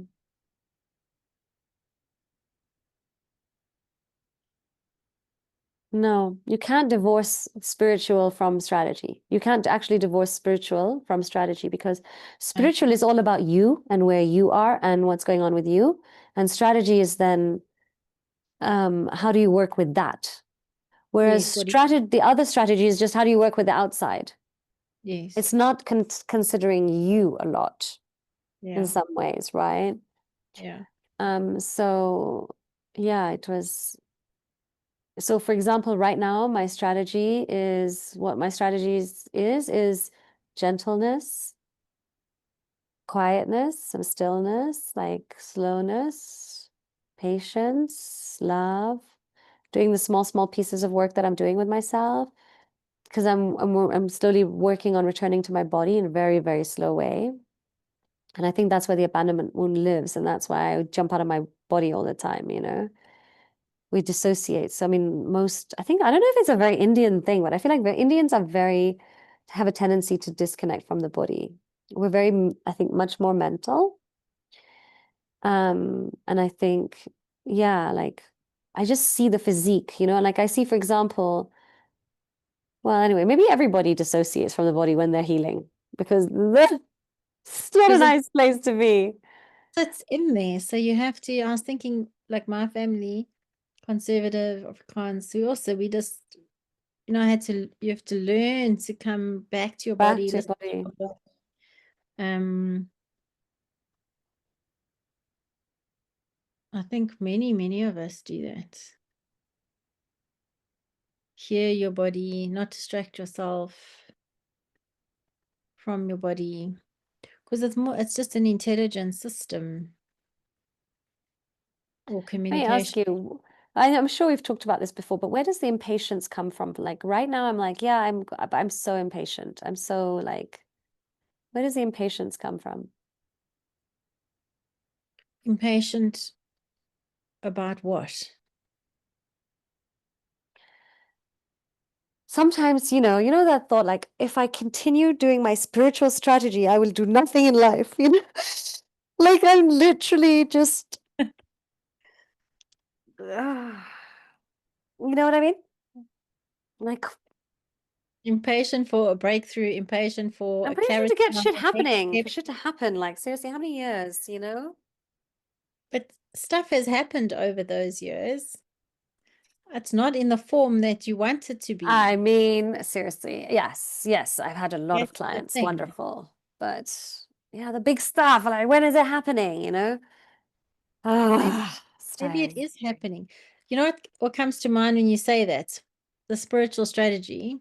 No, you can't divorce spiritual from strategy. You can't actually divorce spiritual from strategy because Okay. spiritual is all about you and where you are and what's going on with you. And strategy is then how do you work with that? Whereas Yes. What? the other strategy is just how do you work with the outside? Yes. It's not considering you a lot in Yeah. some ways, right? Yeah. So yeah, it was. So for example, right now, my strategy is what my strategies is gentleness, quietness, some stillness, like slowness, patience, love, doing the small pieces of work that I'm doing with myself. Because I'm slowly working on returning to my body in a very, very slow way. And I think that's where the abandonment wound lives, and that's why I jump out of my body all the time, you know. We dissociate. So I mean, I think I don't know if it's a very Indian thing, but I feel like the Indians have a tendency to disconnect from the body. We're very, I think, much more mental. And I think, yeah, like I just see the physique, you know, like I see, for example, well, anyway, maybe everybody dissociates from the body when they're healing because it's not a Because nice place to be. it's in there. So you have to, I was thinking like my family, conservative Afrikaans. We just, you have to learn to come back to your Back body. to your Listen to body. your body. Um, I think many of us do that. Hear your body, not distract yourself from your body, because it's just an intelligent system or Let me ask communication. you, I'm sure we've talked about this before, but where does the impatience come from? Like right now, I'm like, yeah, I'm so impatient. I'm so like, where does the impatience come from? Impatient about what? Sometimes, that thought, like, if I continue doing my spiritual strategy, I will do nothing in life, Like I'm literally just, you know what I mean? Like, Impatient for a breakthrough, impatient for I'm a impatient to clarity get on shit the next happening, step. for shit to happen. Like, seriously, how many years, But stuff has happened over those years. It's not in the form that you want it to I be. mean, seriously, yes, I've had a lot of That's the clients, thing. wonderful. But yeah, the big stuff, like, when is it happening? Maybe, It's maybe it tiring. is happening. You know what comes to mind when you say that? The spiritual strategy.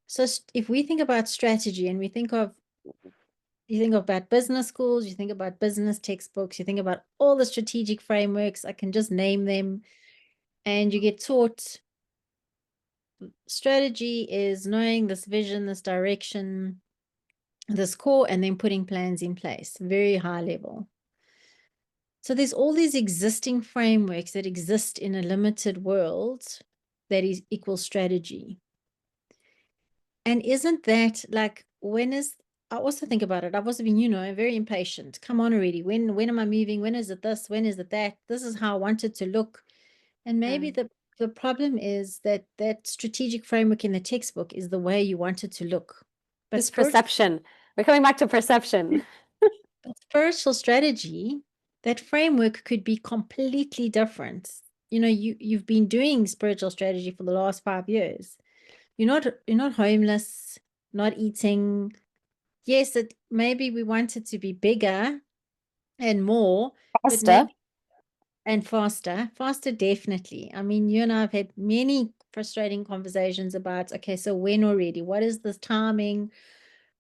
So if we think about strategy and you think about business schools, you think about business textbooks, you think about all the strategic frameworks, I can just name them, and you get taught strategy is knowing this vision, this direction, this core, and then putting plans in place, very high level. So there's all these existing frameworks that exist in a limited world that is equal strategy. And isn't that like, I also think about it. I've also been, very impatient. Come on already. When am I moving? When is it this? When is it that? This is how I want it to look. And maybe Yeah. the problem is that that strategic framework in the textbook is the way you want it to look. But It's perception. We're coming back to perception. spiritual strategy, that framework could be completely different. You've been doing spiritual strategy for the last 5 years. You're not homeless, not eating. Yes, maybe we want it to be bigger and more, but Faster. maybe and faster. Faster, definitely. I mean, you and I have had many frustrating conversations about, okay, so when already? What is this timing?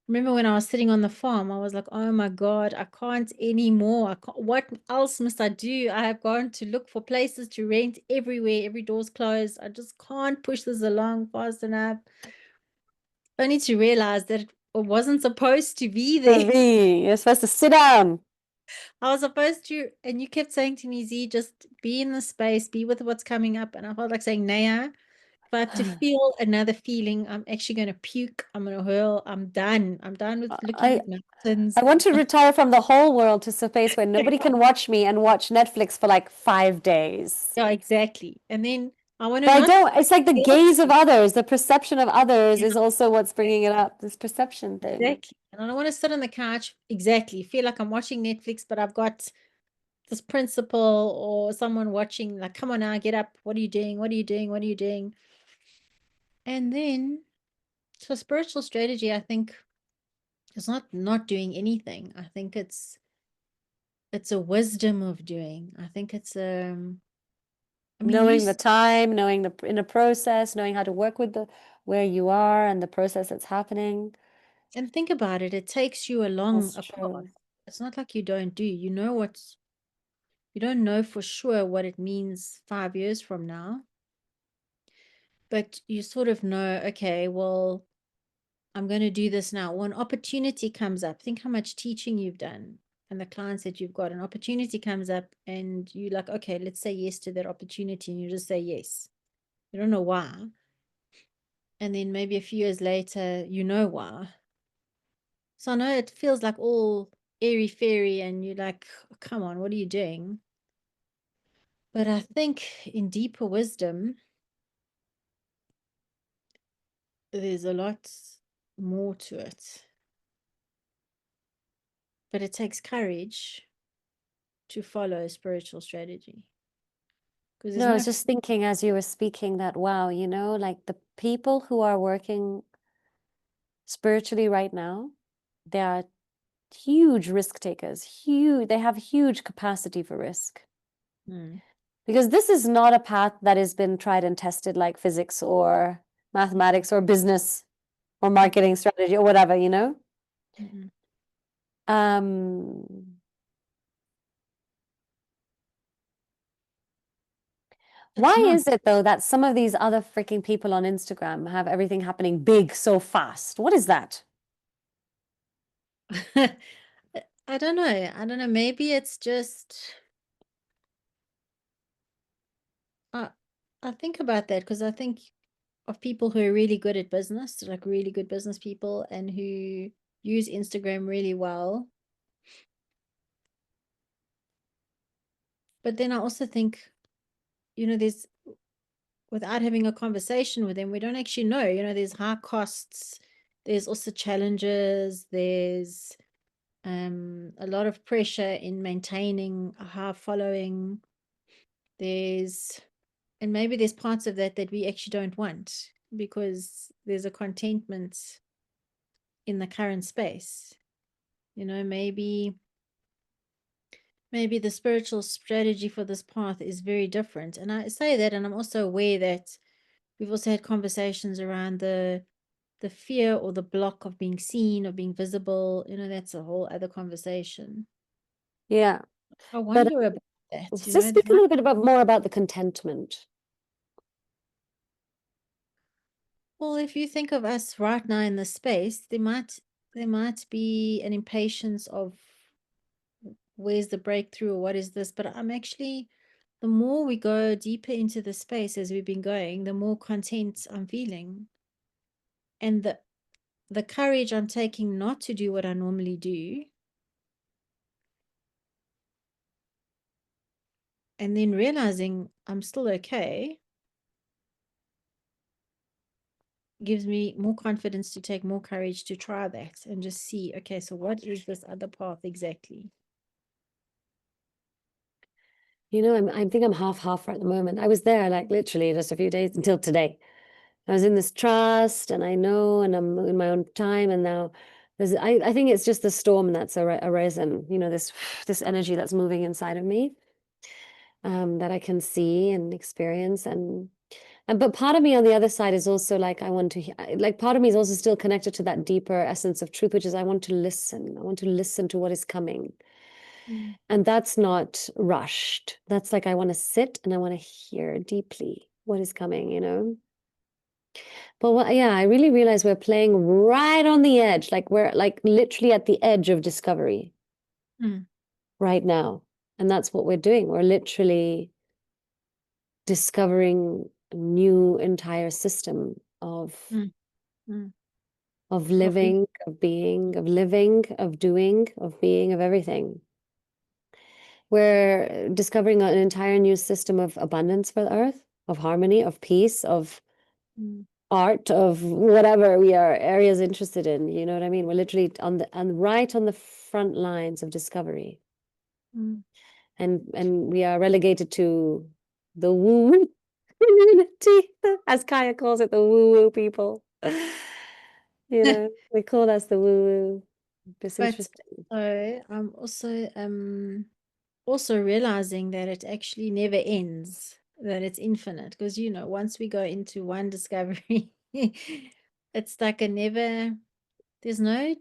Remember when I was sitting on the farm, I was like, oh my God, I can't anymore. What else must I do? I have gone to look for places to rent everywhere. Every door's closed. I just can't push this along fast enough. Only to realize that it wasn't supposed to be The there. V. You're supposed to sit down. I was supposed to, and you kept saying to me, Z, just be in the space, be with what's coming up. And I felt like saying, Naya, if I have to feel another feeling, I'm actually going to puke. I'm going to hurl. I'm done. I'm done with looking I at mountains. I want to retire from the whole world to a space where nobody can watch me and watch Netflix for like 5 days. Yeah, exactly. And then I want to But I not don't, it's like the feel gaze of it. others, the perception of others Yeah, is also what's bringing it up, this perception thing. exactly. And I don't want to sit on the couch. Exactly. Feel like I'm watching Netflix, but I've got this principal or someone watching, like, come on now, get up. What are you doing? What are you doing? What are you doing? And then, so spiritual strategy, I think, is not doing anything. I think it's a wisdom of doing. I think it's I mean, Knowing the time, knowing the inner process, knowing how to work with the where you are and the process that's happening. and think about it, it takes you along That's a path. true. It's not like you don't do. You don't know for sure what it means 5 years from now, but you sort of know, okay, well, I'm going to do this now. When opportunity comes up, think how much teaching you've done and the clients that you've got. An opportunity comes up and you like, okay, let's say yes to that opportunity. And you just say yes. You don't know why. And then maybe a few years later, you know why. So I know it feels like all airy fairy and you're like, "Oh, come on, what are you doing?" But I think in deeper wisdom, there's a lot more to it. But it takes courage to follow spiritual strategy. Because there's No, I no, was just thinking as you were speaking that, wow, you know, like the people who are working spiritually right now, they are huge risk takers, huge, they have huge capacity for risk. Mm, Because this is not a path that has been tried and tested like physics or mathematics or business or marketing strategy or whatever, you know? mm, Um, it's why not. is it though that some of these other freaking people on Instagram have everything happening big so fast? What is that? I don't know. I don't know. Maybe it's just I think about that because I think of people who are really good at business, like really good business people, and who use Instagram really well. But then I also think, there's without having a conversation with them, we don't actually know. There's high costs, there's also challenges, there's a lot of pressure in maintaining a high following. And maybe there's parts of that that we actually don't want because there's a contentment in the current space. Maybe the spiritual strategy for this path is very different. And I say that, and I'm also aware that we've also had conversations around the fear or the block of being seen or being visible. That's a whole other conversation. Yeah. I But wonder about that. just speak a little bit about more about the contentment. Well, if you think of us right now in the space, there might be an impatience of where's the breakthrough or what is this? But I'm actually, the more we go deeper into the space as we've been going, the more content I'm feeling. And the courage I'm taking not to do what I normally do, and then realizing I'm still okay, gives me more confidence to take more courage to try that and just see, okay, so what is this other path exactly? You know, I think I'm half at the moment. I was there like literally just a few days until today. I was in this trust and I know and I'm in my own time and now I think it's just the storm that's arisen, you know, this energy that's moving inside of me, that I can see and experience and but part of me on the other side is also like I want to like part of me is also still connected to that deeper essence of truth, which is I want to listen. I want to listen to what is coming. Mm, And that's not rushed. That's like I want to sit and I want to hear deeply what is coming, you know? But yeah, I really realize we're playing right on the edge. Like we're like literally at the edge of discovery mm, right now. And that's what we're doing. We're literally discovering a new entire system mm, mm. of Of being, living, of being, of living, of doing, of being, of everything. We're discovering an entire new system of abundance for the earth, of harmony, of peace, of mm, art, of whatever we are areas interested in. You know what I mean? We're literally right on the front lines of discovery. mm. And we are relegated to the woo community, as Kaya calls it, the woo-woo people. You know, they call us the woo-woo. It's But interesting. I'm also realizing that it actually never ends, that it's infinite. Because once we go into one discovery, it's like there's no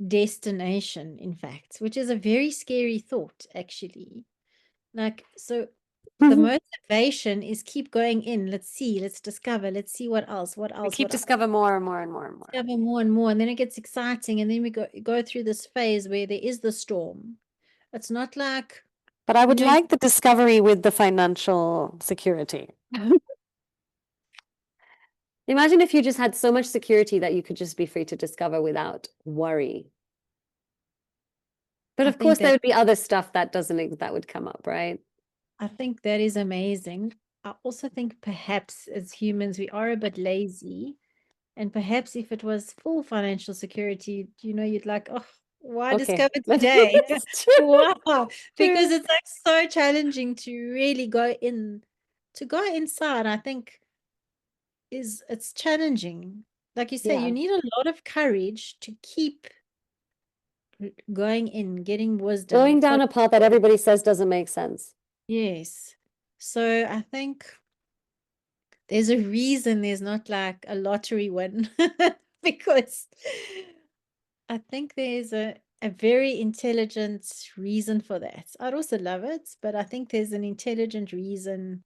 destination, in fact, which is a very scary thought, actually. Like, so the motivation is keep going in. Let's see, let's discover, let's see what else, what We else, keep what else. discover more and more and more and more. Discover more and more, and then it gets exciting, and then we go through this phase where there is the storm. It's not like, But I you would know, like the discovery with the financial security. Imagine if you just had so much security that you could just be free to discover without worry. But I of course, think there that would be other stuff that would come up, right? I think that is amazing. I also think perhaps as humans we are a bit lazy, and perhaps if it was full financial security, you'd like, oh, why Okay, discover today? that's true. Wow, because True. it's like so challenging to really go in to go inside, I think it's challenging. Like you say, you Yeah. need a lot of courage to keep going in, getting wisdom. Going down a path that everybody says doesn't make sense. Yes. So I think there's a reason there's not like a lottery win because I think there's a very intelligent reason for that. I'd also love it, but I think there's an intelligent reason.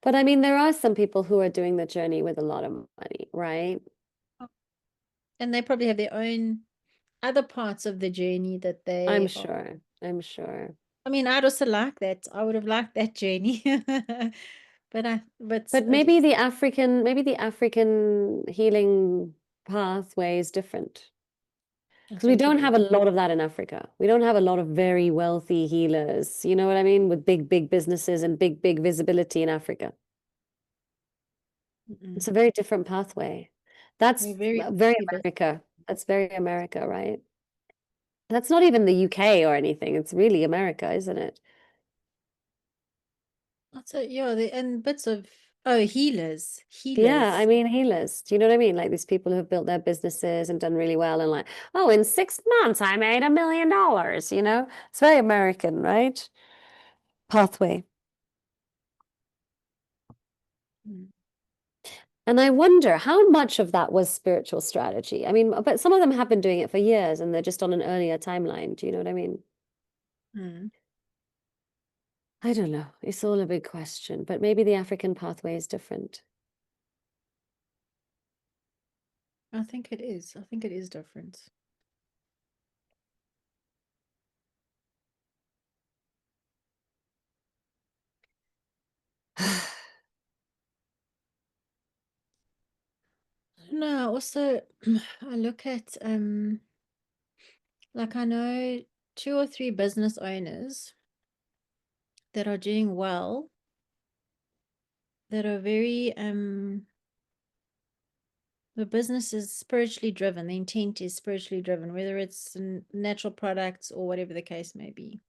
But I mean, there are some people who are doing the journey with a lot of money, right? And they probably have their own other parts of the journey that I'm they are. sure. I'm sure. I mean, I'd also like that. I would have liked that journey. But But maybe the African healing pathway is different. I Because we think it don't is. have a lot of that in Africa. We don't have a lot of very wealthy healers. You know what I mean? With big, big businesses and big, big visibility in Africa. Mm-mm. It's a very different pathway. That's We're very very lucky, but America. That's very America, right? That's not even the UK or anything. It's really America, isn't it? also, yeah, and bits of healers, Yeah, I healers. mean, healers. Do you know what I mean? Like these people who have built their businesses and done really well, and like, oh, in 6 months I made $1 million, you know? It's very American, right? Pathway. Mm. And I wonder how much of that was spiritual strategy. I mean, but some of them have been doing it for years and they're just on an earlier timeline. Do you know what I mean? Mm. I don't know. It's all a big question, but maybe the African pathway is different. I think it is. I think it is different. No, also I look at like I know 2 or 3 business owners that are doing well, that are very the business is spiritually driven, the intent is spiritually driven, whether it's natural products or whatever the case may be.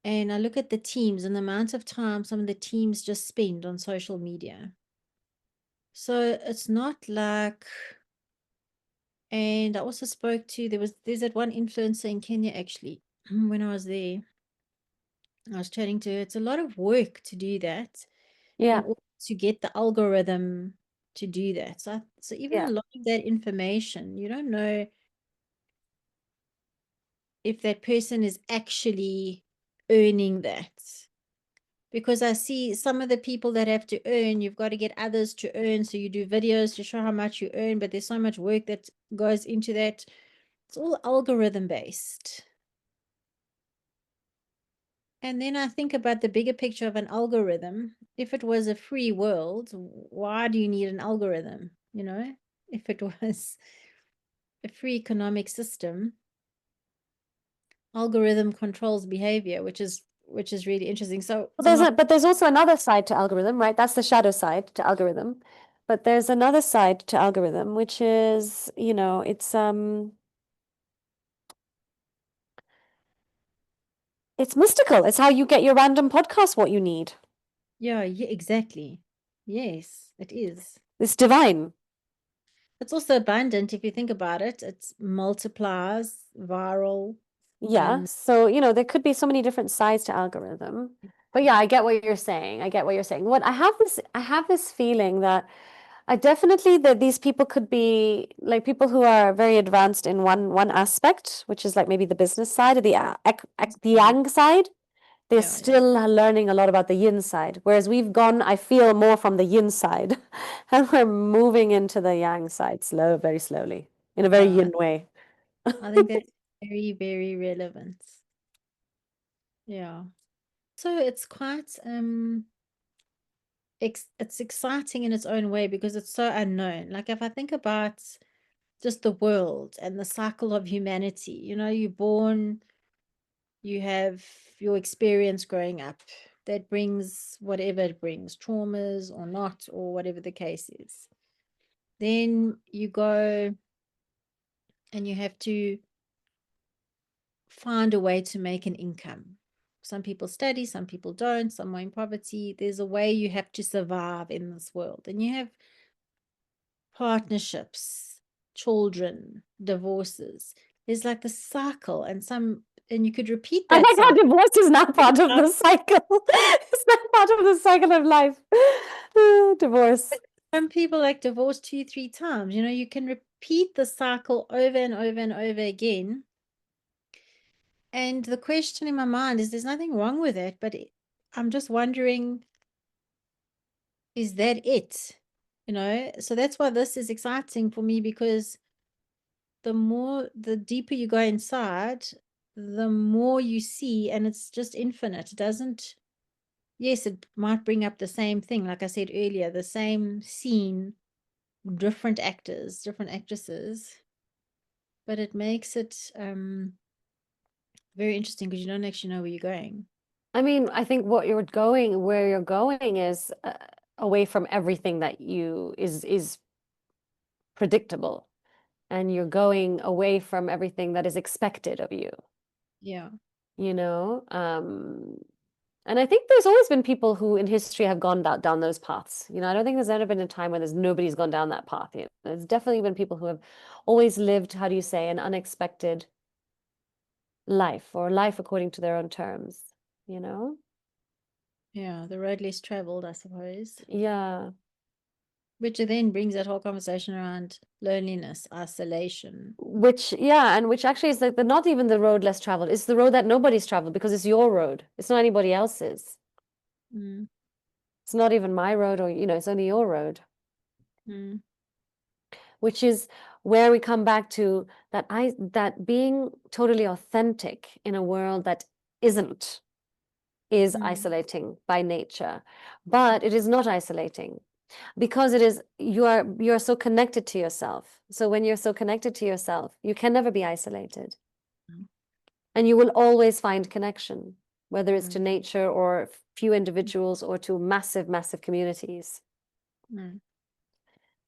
And I look at the teams and the amount of time some of the teams just spend on social media. So it's not like, and I also spoke to, there's that one influencer in Kenya actually, when I was there. I was chatting to her. It's a lot of work to do that in Yeah, order to get the algorithm to do that. So even a yeah. lot of that information, you don't know if that person is actually earning that. Because I see some of the people that have to earn, you've got to get others to earn. So you do videos to show how much you earn, but there's so much work that goes into that. It's all algorithm based. And then I think about the bigger picture of an algorithm. If it was a free world, why do you need an algorithm? You know, if it was a free economic system, algorithm controls behavior, which is really interesting. Well, So my but there's also another side to algorithm, right? That's the shadow side to algorithm. But there's another side to algorithm, which is, it's mystical. It's how you get your random podcast what you need. yeah, yeah, exactly. Yes, it is. It's divine. It's also abundant if you think about it. It multiplies, viral. Yeah. So, there could be so many different sides to algorithm. But yeah, I get what you're saying. I get what you're saying. What I have this feeling that I definitely that these people could be like people who are very advanced in one aspect, which is like maybe the business side or the Mm. yang side. They're Yeah, yeah. still learning a lot about the yin side, whereas we've gone, I feel, more from the yin side, and we're moving into the yang side very slowly, in a very Yeah, yin way. I think that's very, very relevant. Yeah. So it's quite it's exciting in its own way because it's so unknown. Like if I think about just the world and the cycle of humanity, you're born, you have your experience growing up that brings whatever it brings, traumas or not, or whatever the case is. Then you go and you have to find a way to make an income. Some people study, some people don't, some are in poverty. There's a way you have to survive in this world. And you have partnerships, children, divorces. There's like the cycle, and you could repeat I that like how cycle. divorce is not part of the cycle. It's not part of the cycle of life. Divorce. Some people like divorce 2, 3 times. You can repeat the cycle over and over and over again. And the question in my mind is, there's nothing wrong with it, but I'm just wondering, is that it? So that's why this is exciting for me, because the deeper you go inside, the more you see, and it's just infinite. It doesn't, yes, it might bring up the same thing, like I said earlier, the same scene, different actors, different actresses, but it makes it very interesting, because you don't actually know where you're going. I mean, I think where you're going is away from everything that is predictable, and you're going away from everything that is expected of you, Yeah. you know? And I think there's always been people who in history have gone down those paths. I don't think there's ever been a time when nobody's gone down that path. There's definitely been people who have always lived, how do you say, an unexpected life, or life according to their own terms, you know? Yeah, the road less traveled, I suppose. Yeah. Which then brings that whole conversation around loneliness, isolation. Which actually is like not even the road less traveled. It's the road that nobody's traveled, because it's your road. It's not anybody else's. Mm, It's not even my road, or, it's only your road. mm, Which is where we come back to that being totally authentic in a world that isn't is mm, isolating by nature. But it is not isolating, because it is you are so connected to yourself. So when you're so connected to yourself, you can never be isolated, mm, and you will always find connection, whether it's to mm, nature or few individuals or to massive, massive communities. mm,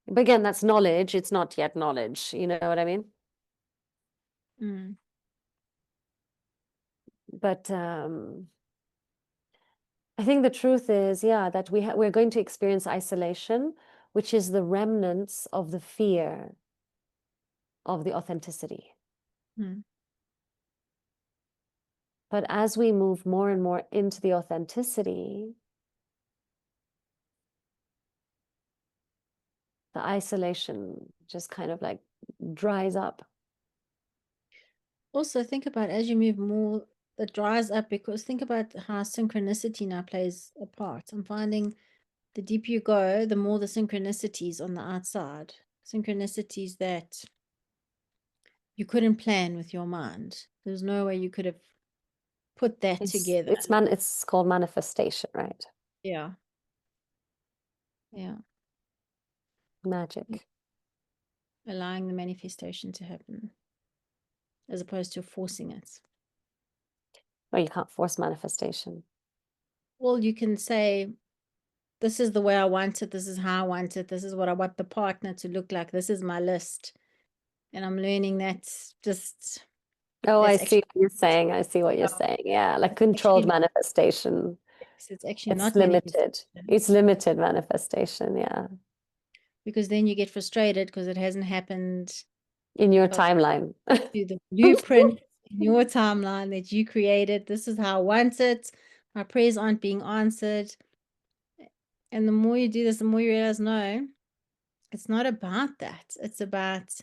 But again, that's knowledge. It's not yet knowledge. You know what I mean? mm. But I think the truth is, yeah, that we're going to experience isolation, which is the remnants of the fear of the authenticity. Mm. But as we move more and more into the authenticity, the isolation just kind of like dries up. Also, think about, as you move more, it dries up, because think about how synchronicity now plays a part. I'm finding the deeper you go, the more the synchronicities on the outside, synchronicities that you couldn't plan with your mind. There's no way you could have put that It's together. it's man it's called manifestation, right? Yeah. Yeah. Magic. Allowing the manifestation to happen, as opposed to forcing it. Well, you can't force manifestation. Well, you can say, this is the way I want it, this is how I want it, this is what I want the partner to look like, this is my list. And I'm learning that just Oh, I that's see actually what you're saying. I see what you're saying. Yeah, like controlled actually manifestation. it's actually It's not limited. manifestation, It's limited manifestation, yeah. because then you get frustrated because it hasn't happened In your timeline. to the blueprint in your timeline that you created. This is how I want it. My prayers aren't being answered. And the more you do this, the more you realize, no, it's not about that. It's about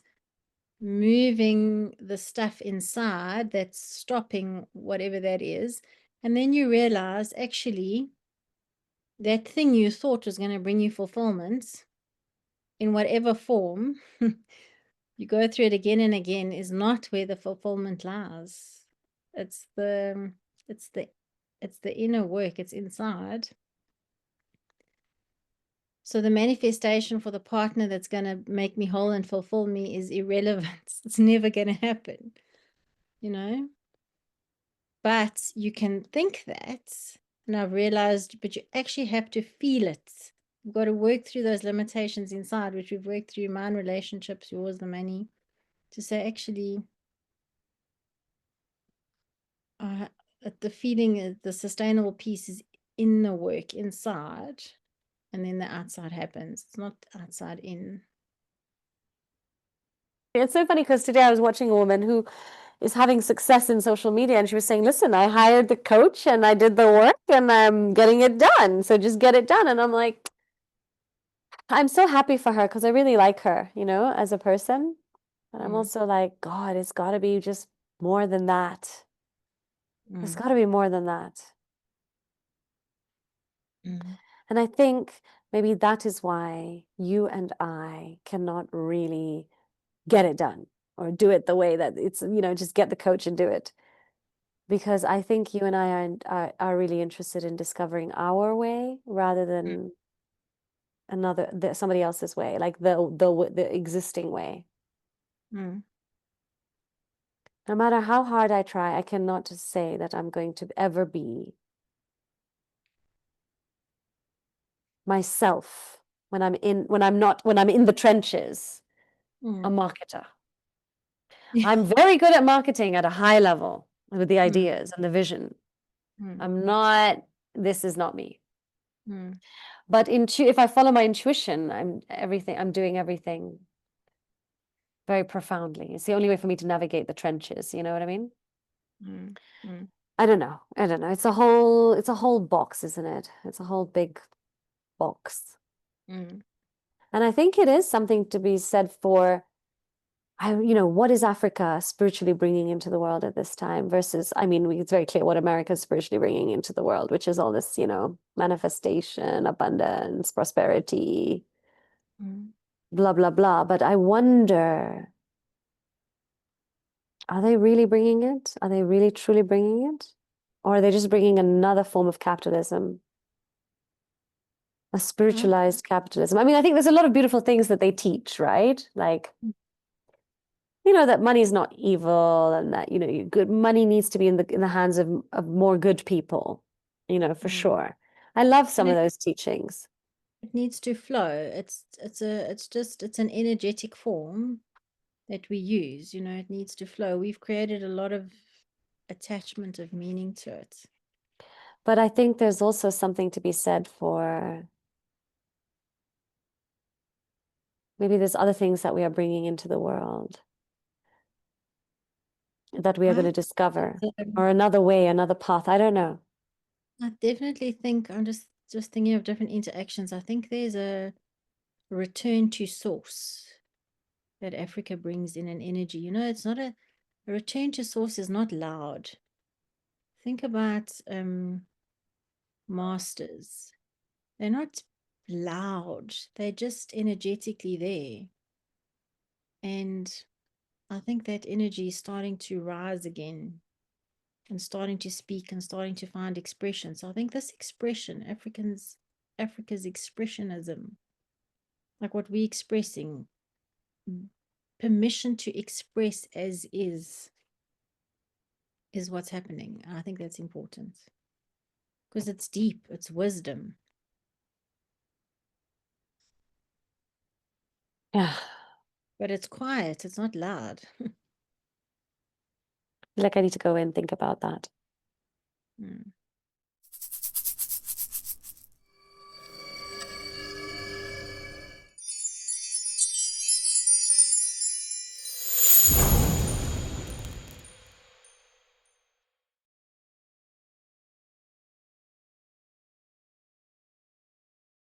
moving the stuff inside that's stopping whatever that is. And then you realize, actually, that thing you thought was going to bring you fulfillment in whatever form, you go through it again and again, is not where the fulfillment lies. It's the it's the it's the inner work, it's inside. So the manifestation for the partner that's going to make me whole and fulfill me is irrelevant. It's never going to happen, you know? But you can think that, and I've realized, but you actually have to feel it. You've got to work through those limitations inside, which we've worked through, mine, relationships, yours, the money, to say, actually, the feeling, the sustainable piece is in the work inside, and then the outside happens. It's not outside in. It's so funny because today I was watching a woman who is having success in social media, and she was saying, listen, I hired the coach and I did the work and I'm getting it done. So just get it done. And I'm like, I'm so happy for her because I really like her, as a person. But I'm Mm, also like, God, it's got to be just more than that. It's mm, got to be more than that. mm, And I think maybe that is why you and I cannot really get it done or do it the way that it's, just get the coach and do it. Because I think you and I are really interested in discovering our way rather mm, than somebody else's way, like the existing way. mm, No matter how hard I try, I cannot say that I'm going to ever be myself when I'm in the trenches, a mm, marketer. yeah, I'm very good at marketing at a high level with the mm, ideas and the vision. mm, I'm not, this is not me. mm, But if I follow my intuition, I'm doing everything very profoundly. It's the only way for me to navigate the trenches, you know what I mean? mm, mm, I don't know. I don't know. It's a whole box, isn't it? It's a whole big box. mm, And I think it is something to be said for what is Africa spiritually bringing into the world at this time versus, I mean, it's very clear what America is spiritually bringing into the world, which is all this, manifestation, abundance, prosperity, mm. blah, blah, blah. But I wonder, are they really bringing it? Are they really truly bringing it? Or are they just bringing another form of capitalism, a Huh? spiritualized capitalism? I mean, I think there's a lot of beautiful things that they teach, right? Like, that money is not evil and that, good money needs to be in the hands of more good people, for Mm. sure. I love some And of it, those teachings. it needs to flow. It's an energetic form that we use. It needs to flow. We've created a lot of attachment of meaning to it. But I think there's also something to be said for maybe there's other things that we are bringing into the world that we are going I to discover, um, or another way, another path. I don't know. I definitely think I'm just thinking of different interactions. I think there's a return to source that Africa brings in an energy. It's not a return to source is not loud. Think about masters. They're not loud. They're just energetically there. And I think that energy is starting to rise again and starting to speak and starting to find expression. So I think this expression, Africa's expressionism, like what we're expressing, permission to express as is what's happening. And I think that's important because it's deep, it's wisdom, Yeah. but it's quiet, it's not loud. Like I need to go and think about that. Mm.